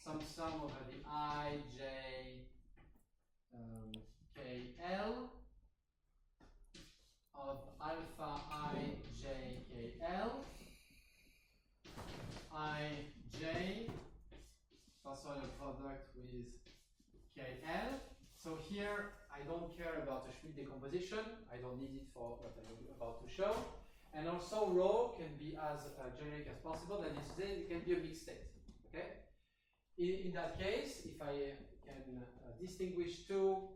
some sum over the I, J, K, L of alpha I, J, K, L, I, J, Basel product with KL. So here I don't care about the Schmidt decomposition. I don't need it for what I'm about to show. And also rho can be as generic as possible. That is to say, it can be a mixed state. Okay. In that case, if I can distinguish two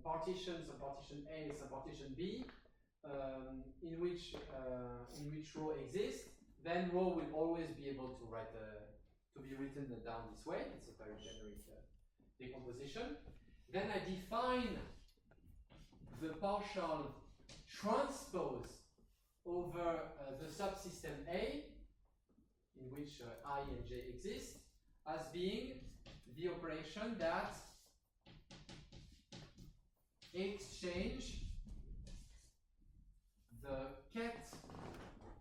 partitions, a partition A and a partition B, in which rho exists, then rho will always be able to write to be written down this way. It's a very generic decomposition. Then I define the partial transpose over the subsystem A, in which I and J exist, as being the operation that exchange the ket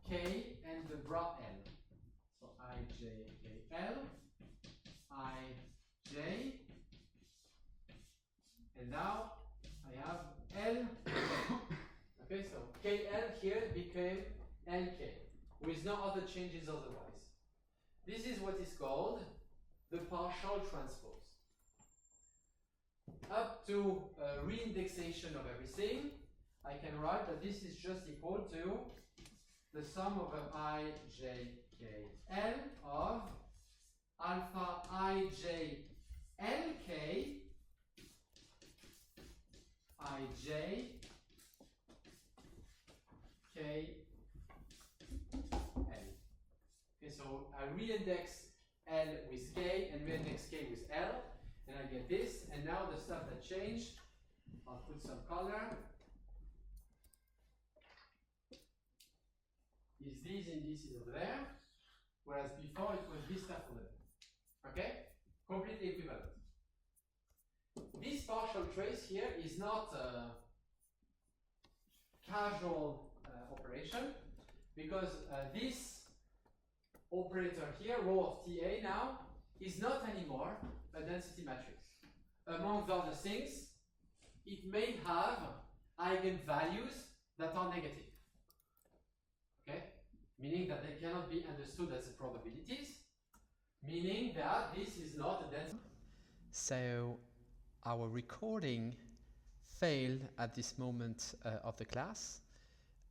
K and the bra L. So I, J, K, L, I, J, and now I have L. Okay, so KL here became LK with no other changes otherwise. This is what is called the partial transpose. Up to reindexation of everything, I can write that this is just equal to the sum over I, J, K, L of alpha I, J, L, K, I, J, K, L. Okay, so I reindex L with K and reindex K with L, and I get this. And now the stuff that changed, I'll put some color, is these indices over there, whereas before it was this stuff over there. Okay? Completely equivalent. This partial trace here is not a casual operation, because this operator here, rho of TA now, is not anymore a density matrix. Among the other things, it may have eigenvalues that are negative. Okay? Meaning that they cannot be understood as probabilities, meaning that this is not a density. So our recording failed at this moment of the class,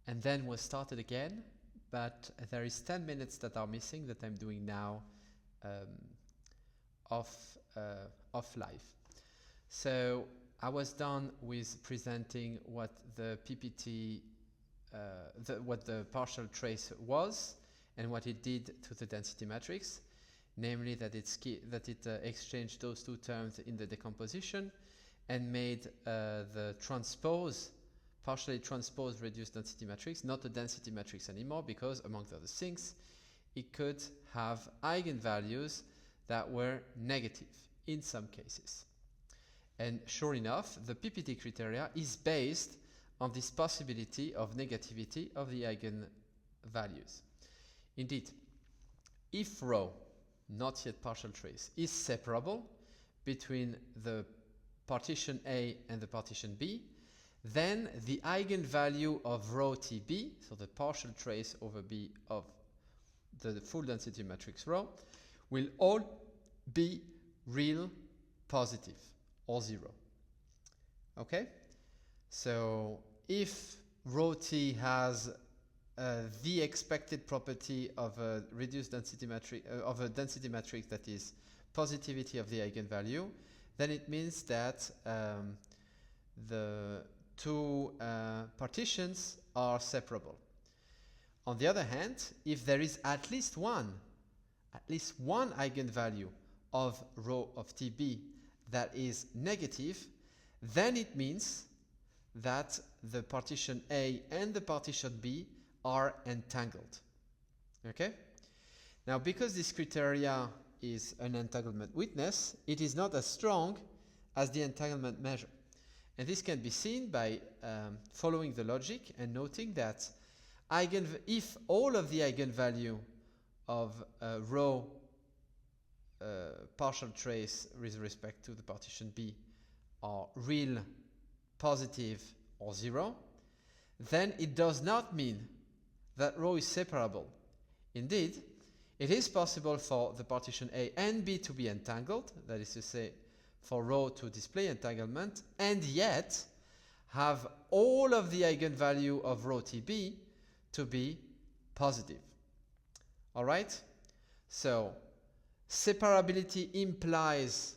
and then was started again, but there is 10 minutes that are missing that I'm doing now off live. So I was done with presenting what the PPT, what the partial trace was and what it did to the density matrix, namely that it exchanged those two terms in the decomposition and made the partially transposed reduced density matrix not a density matrix anymore, because among the other things it could have eigenvalues that were negative in some cases. And sure enough, the PPT criteria is based on this possibility of negativity of the eigenvalues. Indeed, if rho, not yet partial trace, is separable between the partition A and the partition B, then the eigenvalue of rho TB, so the partial trace over B of the full density matrix rho, will all be real positive or zero. Okay? So if rho T has the expected property of a reduced density matrix, of a density matrix that is positivity of the eigenvalue, then it means that the two partitions are separable. On the other hand, if there is at least one eigenvalue of rho of TB that is negative, then it means that the partition A and the partition B are entangled. Okay? Now, because this criteria is an entanglement witness, it is not as strong as the entanglement measure. And this can be seen by following the logic and noting that if all of the eigenvalue of rho partial trace with respect to the partition B are real, positive, or zero, then it does not mean that rho is separable. Indeed, it is possible for the partition A and B to be entangled, that is to say, for rho to display entanglement, and yet have all of the eigenvalue of rho TB to be positive. All right? So, separability implies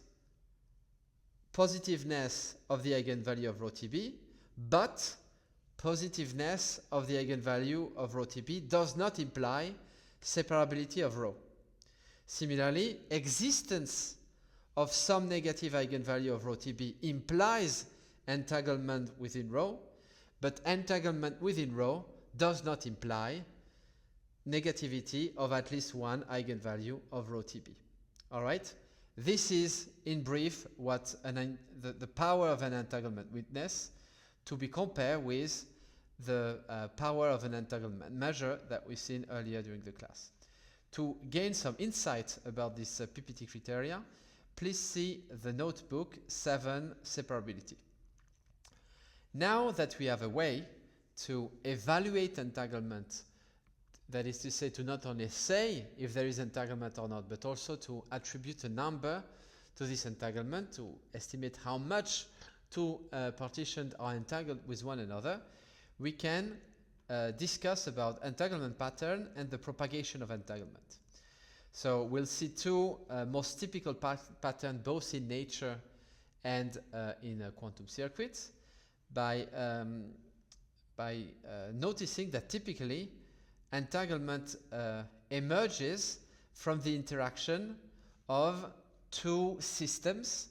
positiveness of the eigenvalue of rho TB, but positiveness of the eigenvalue of rho TB does not imply separability of rho. Similarly, existence of some negative eigenvalue of rho TB implies entanglement within rho, but entanglement within rho does not imply negativity of at least one eigenvalue of rho TB. All right? This is, in brief, what the power of an entanglement witness, to be compared with the power of an entanglement measure that we've seen earlier during the class. To gain some insight about this PPT criteria, please see the notebook 7, separability. Now that we have a way to evaluate entanglement, that is to say, to not only say if there is entanglement or not, but also to attribute a number to this entanglement, to estimate how much two partitions are entangled with one another, we can discuss about entanglement pattern and the propagation of entanglement. So we'll see two most typical patterns, both in nature and in quantum circuits, by noticing that typically entanglement emerges from the interaction of two systems,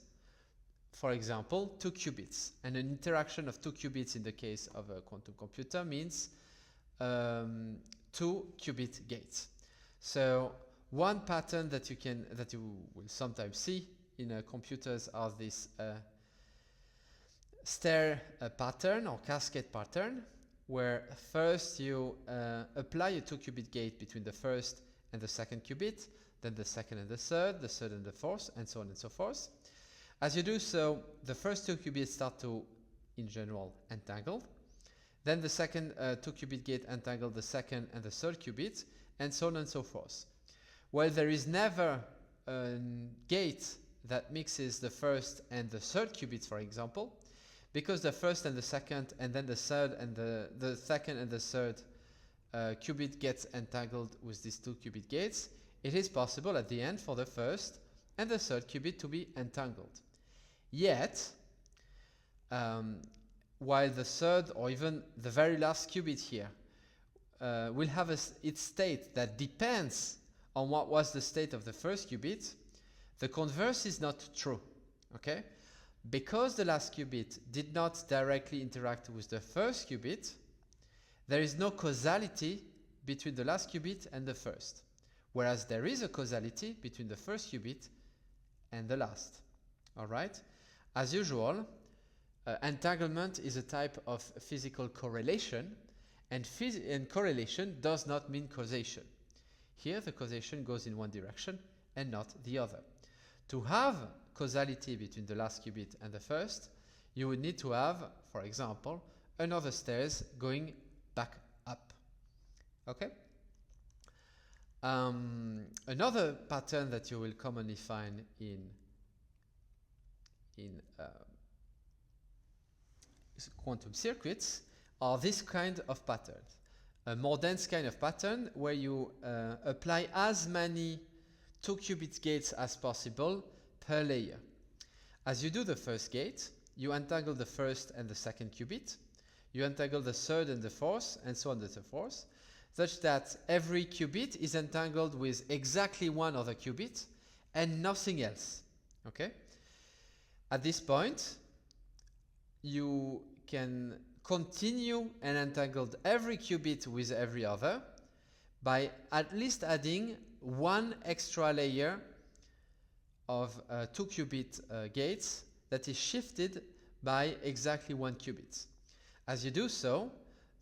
for example, two qubits. And an interaction of two qubits in the case of a quantum computer means 2 qubit gates. So one pattern that you will sometimes see in computers are this stair pattern or cascade pattern, where first you apply a 2 qubit gate between the first and the second qubit, then the second and the third and the fourth, and so on and so forth. As you do so, the first 2 qubits start to, in general, entangle. Then the second 2 qubit gate entangle the second and the third qubit, and so on and so forth. Well, there is never a gate that mixes the first and the third qubits, for example, because the first and the second, and then the third and the second and the third qubit gets entangled with these 2 qubit gates. It is possible at the end for the first and the third qubit to be entangled. Yet, while the third or even the very last qubit here will have its state that depends on what was the state of the first qubit, the converse is not true. Okay? Because the last qubit did not directly interact with the first qubit, there is no causality between the last qubit and the first, whereas there is a causality between the first qubit and the last. All right? As usual, entanglement is a type of physical correlation, and correlation does not mean causation. Here, the causation goes in one direction and not the other. To have causality between the last qubit and the first, you would need to have, for example, another stairs going back up. Okay? Another pattern that you will commonly find in quantum circuits are this kind of patterns. A more dense kind of pattern where you apply as many 2 qubit gates as possible per layer. As you do the first gate, you entangle the first and the second qubit, you entangle the third and the fourth, and so on and so forth, such that every qubit is entangled with exactly one other qubit and nothing else. Okay? At this point, you can continue and entangle every qubit with every other by at least adding one extra layer of 2 qubit gates that is shifted by exactly 1 qubit. As you do so,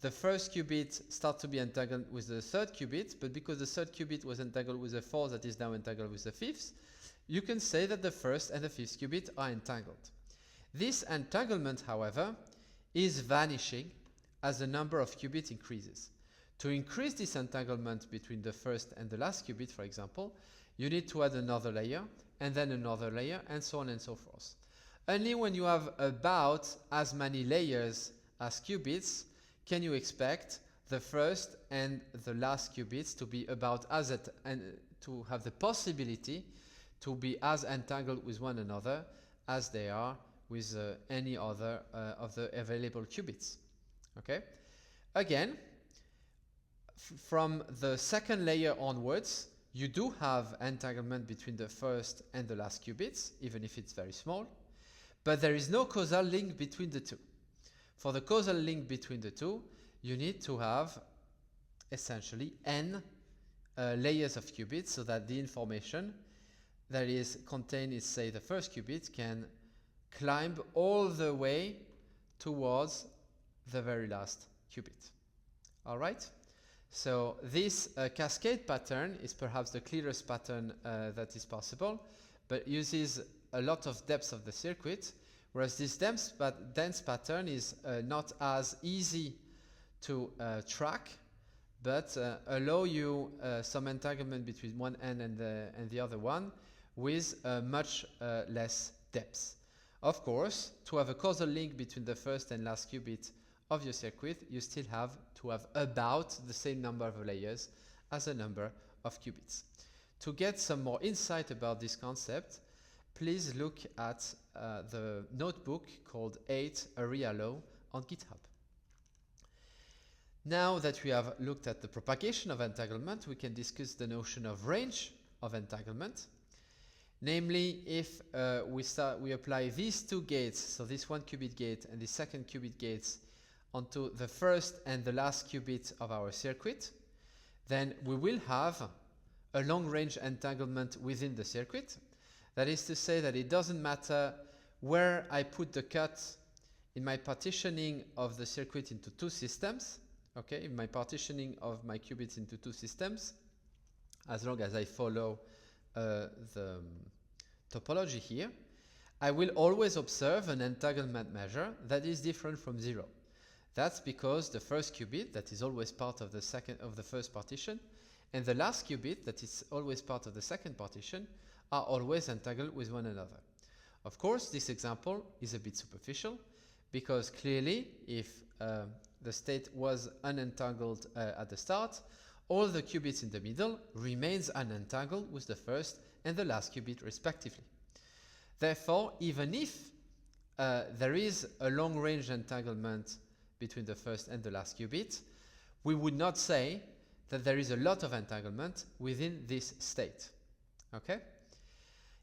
the first qubit starts to be entangled with the third qubit, but because the third qubit was entangled with the fourth that is now entangled with the fifth, you can say that the first and the fifth qubit are entangled. This entanglement, however, is vanishing as the number of qubits increases. To increase this entanglement between the first and the last qubit, for example, you need to add another layer, and then another layer, and so on and so forth. Only when you have about as many layers as qubits can you expect the first and the last qubits to be about as and to have the possibility to be as entangled with one another as they are with any other of the available qubits. Okay? Again, from the second layer onwards, you do have entanglement between the first and the last qubits, even if it's very small, but there is no causal link between the two. For the causal link between the two, you need to have essentially n layers of qubits so that the information that is contained in, say, the first qubit can climb all the way towards the very last qubit. All right? So this cascade pattern is perhaps the clearest pattern that is possible, but uses a lot of depth of the circuit, whereas this dense pattern is not as easy to track, but allow you some entanglement between one end and the other one with much less depth. Of course, to have a causal link between the first and last qubit of your circuit, you still have to have about the same number of layers as the number of qubits. To get some more insight about this concept, please look at the notebook called 8 Area Law on GitHub. Now that we have looked at the propagation of entanglement, we can discuss the notion of range of entanglement. Namely, if we apply these two gates, so this 1 qubit gate and the second qubit gates, onto the first and the last qubit of our circuit, then we will have a long-range entanglement within the circuit. That is to say that it doesn't matter where I put the cut in my partitioning of the circuit into two systems, okay, in my partitioning of my qubits into two systems, as long as I follow the topology here, I will always observe an entanglement measure that is different from 0. That's because the first qubit, that is always part of the first partition, and the last qubit, that is always part of the second partition, are always entangled with one another. Of course, this example is a bit superficial, because clearly, if the state was unentangled at the start, all the qubits in the middle remains unentangled with the first and the last qubit respectively. Therefore, even if there is a long-range entanglement between the first and the last qubit, we would not say that there is a lot of entanglement within this state. Okay?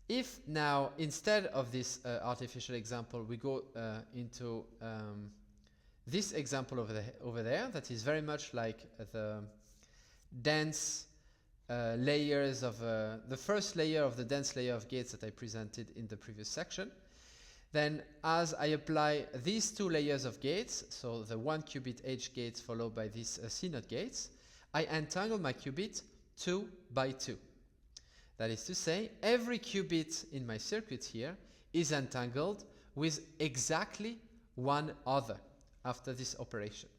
If now, instead of this artificial example, we go into this example over there, that is very much like the dense layers of the first layer of the dense layer of gates that I presented in the previous section, then as I apply these two layers of gates, so the 1 qubit H gates followed by these C0 gates, I entangle my qubit 2 by 2. That is to say, every qubit in my circuit here is entangled with exactly one other after this operation.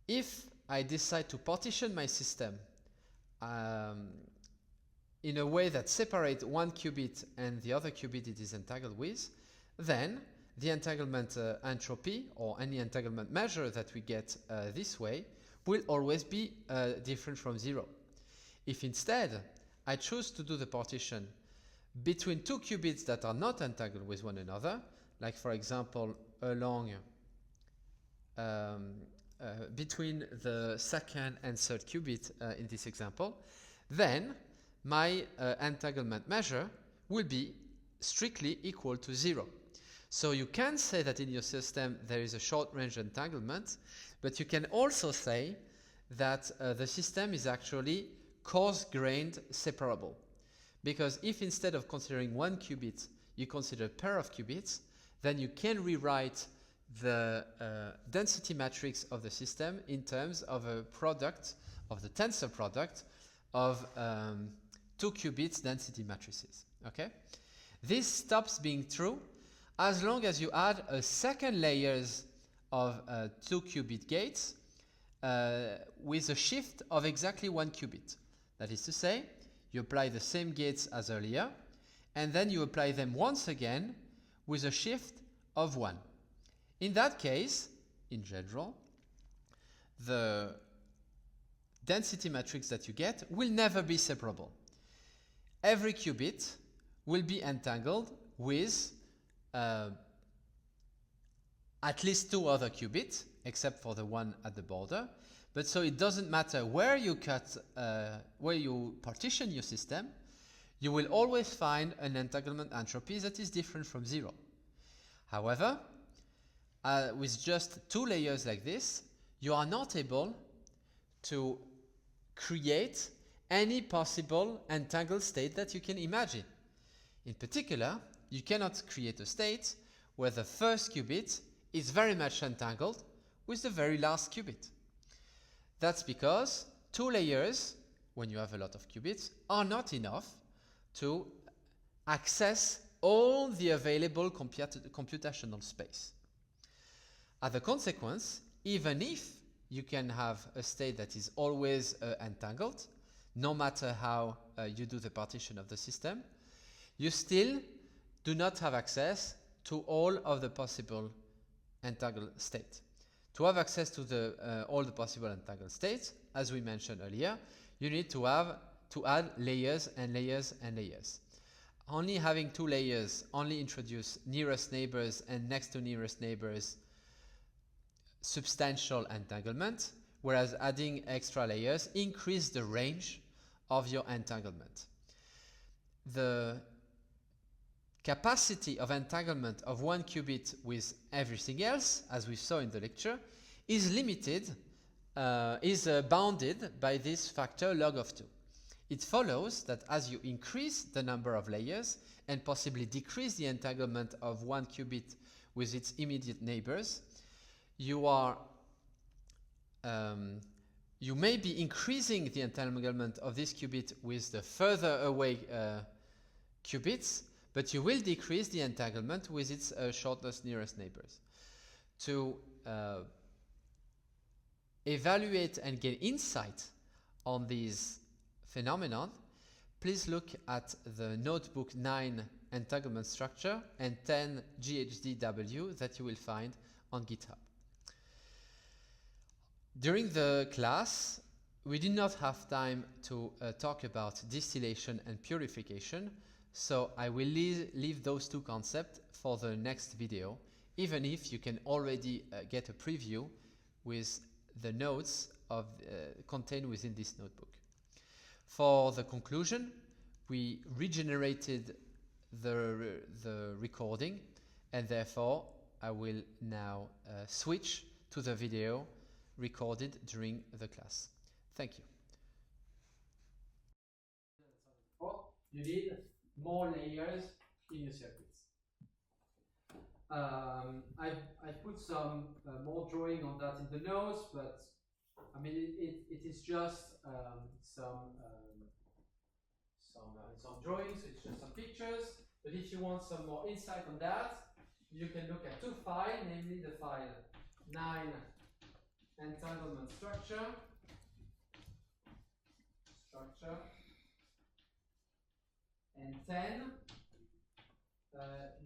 If I decide to partition my system in a way that separates one qubit and the other qubit it is entangled with, then the entanglement entropy, or any entanglement measure that we get this way, will always be different from 0. If instead I choose to do the partition between two qubits that are not entangled with one another, like for example along between the second and third qubit in this example, then my entanglement measure will be strictly equal to 0. So you can say that in your system there is a short-range entanglement, but you can also say that the system is actually coarse-grained separable. Because if instead of considering one qubit, you consider a pair of qubits, then you can rewrite the density matrix of the system in terms of a product, of the tensor product of 2 qubits density matrices. Okay? This stops being true as long as you add a second layers of 2 qubit gates with a shift of exactly 1 qubit. That is to say, you apply the same gates as earlier, and then you apply them once again with a shift of 1. In that case, in general, the density matrix that you get will never be separable. Every qubit will be entangled with at least 2 other qubits, except for the one at the border. But so it doesn't matter where you where you partition your system, you will always find an entanglement entropy that is different from 0. However, with just 2 layers like this, you are not able to create any possible entangled state that you can imagine. In particular, you cannot create a state where the first qubit is very much entangled with the very last qubit. That's because 2 layers, when you have a lot of qubits, are not enough to access all the available computational space. As a consequence, even if you can have a state that is always entangled, no matter how you do the partition of the system, you still do not have access to all of the possible entangled states. To have access to all the possible entangled states, as we mentioned earlier, you need to add layers and layers and layers. Only having 2 layers only introduce nearest neighbors and next to nearest neighbors substantial entanglement, whereas adding extra layers increase the range of your entanglement. The capacity of entanglement of 1 qubit with everything else, as we saw in the lecture, is limited, bounded by this factor log of 2. It follows that as you increase the number of layers and possibly decrease the entanglement of 1 qubit with its immediate neighbors, you are you may be increasing the entanglement of this qubit with the further away qubits, but you will decrease the entanglement with its shortest nearest neighbors. To evaluate and get insight on these phenomenon, please look at the notebook 9 entanglement structure and 10 GHDW that you will find on GitHub. During the class, we did not have time to talk about distillation and purification, so I will leave those two concepts for the next video, even if you can already get a preview with the notes contained within this notebook. For the conclusion, we regenerated the recording, and therefore I will now switch to the video recorded during the class. Thank you. You need more layers in your circuits. I put some more drawing on that in the notes, but I mean it is just some drawings. It's just some pictures. But if you want some more insight on that, you can look at two files, namely the file 9 entanglement structure and 10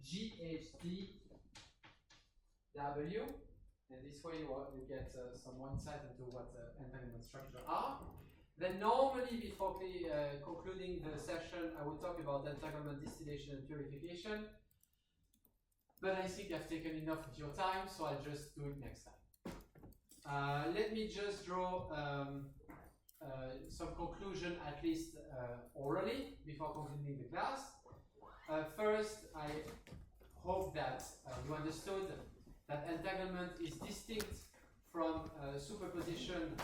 GHDW, and this way you get some more insight into what entanglement structure are. Then normally before concluding the session, I will talk about entanglement, distillation and purification, but I think I've taken enough of your time, so I'll just do it next time. Let me just draw some conclusion, at least orally, before concluding the class. First, I hope that you understood that entanglement is distinct from superposition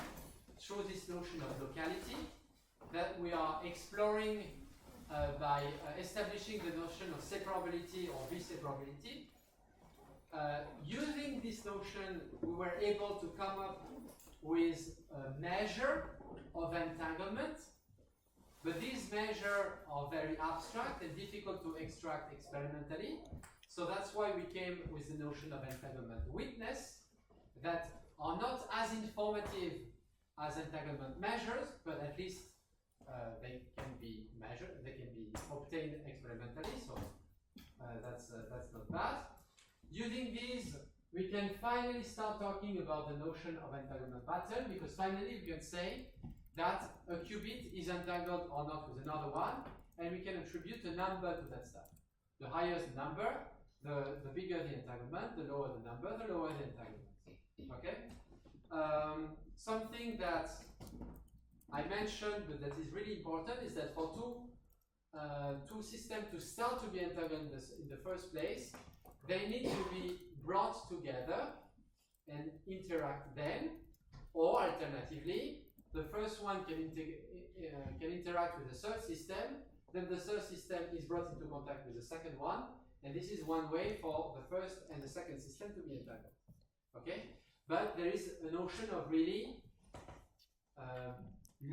through this notion of locality that we are exploring by establishing the notion of separability or biseparability. Using this notion, we were able to come up with a measure of entanglement, but these measures are very abstract and difficult to extract experimentally. So that's why we came with the notion of entanglement witness that are not as informative as entanglement measures, but at least they can be measured, they can be obtained experimentally, so that's not bad. Using these, we can finally start talking about the notion of entanglement pattern, because finally we can say that a qubit is entangled or not with another one, and we can attribute a number to that stuff. The higher the number, the bigger the entanglement, the lower the number, the lower the entanglement. Okay? Something that I mentioned, but that is really important, is that for two systems to start to be entangled in the first place, they need to be brought together and interact then, or alternatively, the first one can interact with the third system, then the third system is brought into contact with the second one, and this is one way for the first and the second system to be entangled. Okay? But there is a notion of really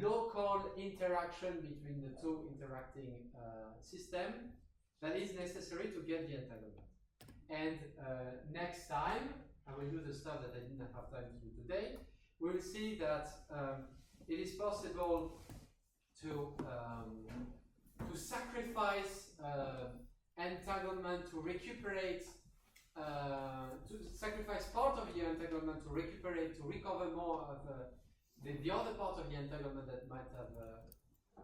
local interaction between the two interacting systems that is necessary to get the entanglement. And next time, I will do the stuff that I didn't have time to do today. We'll see that it is possible to sacrifice entanglement to recuperate, to sacrifice part of the entanglement to recuperate, to recover more of the other part of the entanglement that might have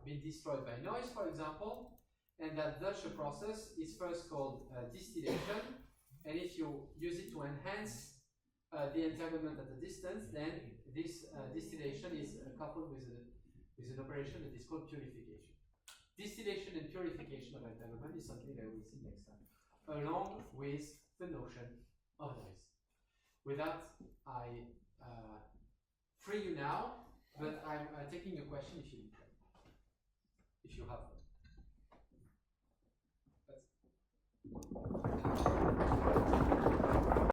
been destroyed by noise, for example. And that such a process is first called distillation. And if you use it to enhance the entanglement at a distance, then this distillation is coupled with an operation that is called purification. Distillation and purification of entanglement is something that we'll see next time, along with the notion of noise. With that, I free you now, but I'm taking a question if you have one.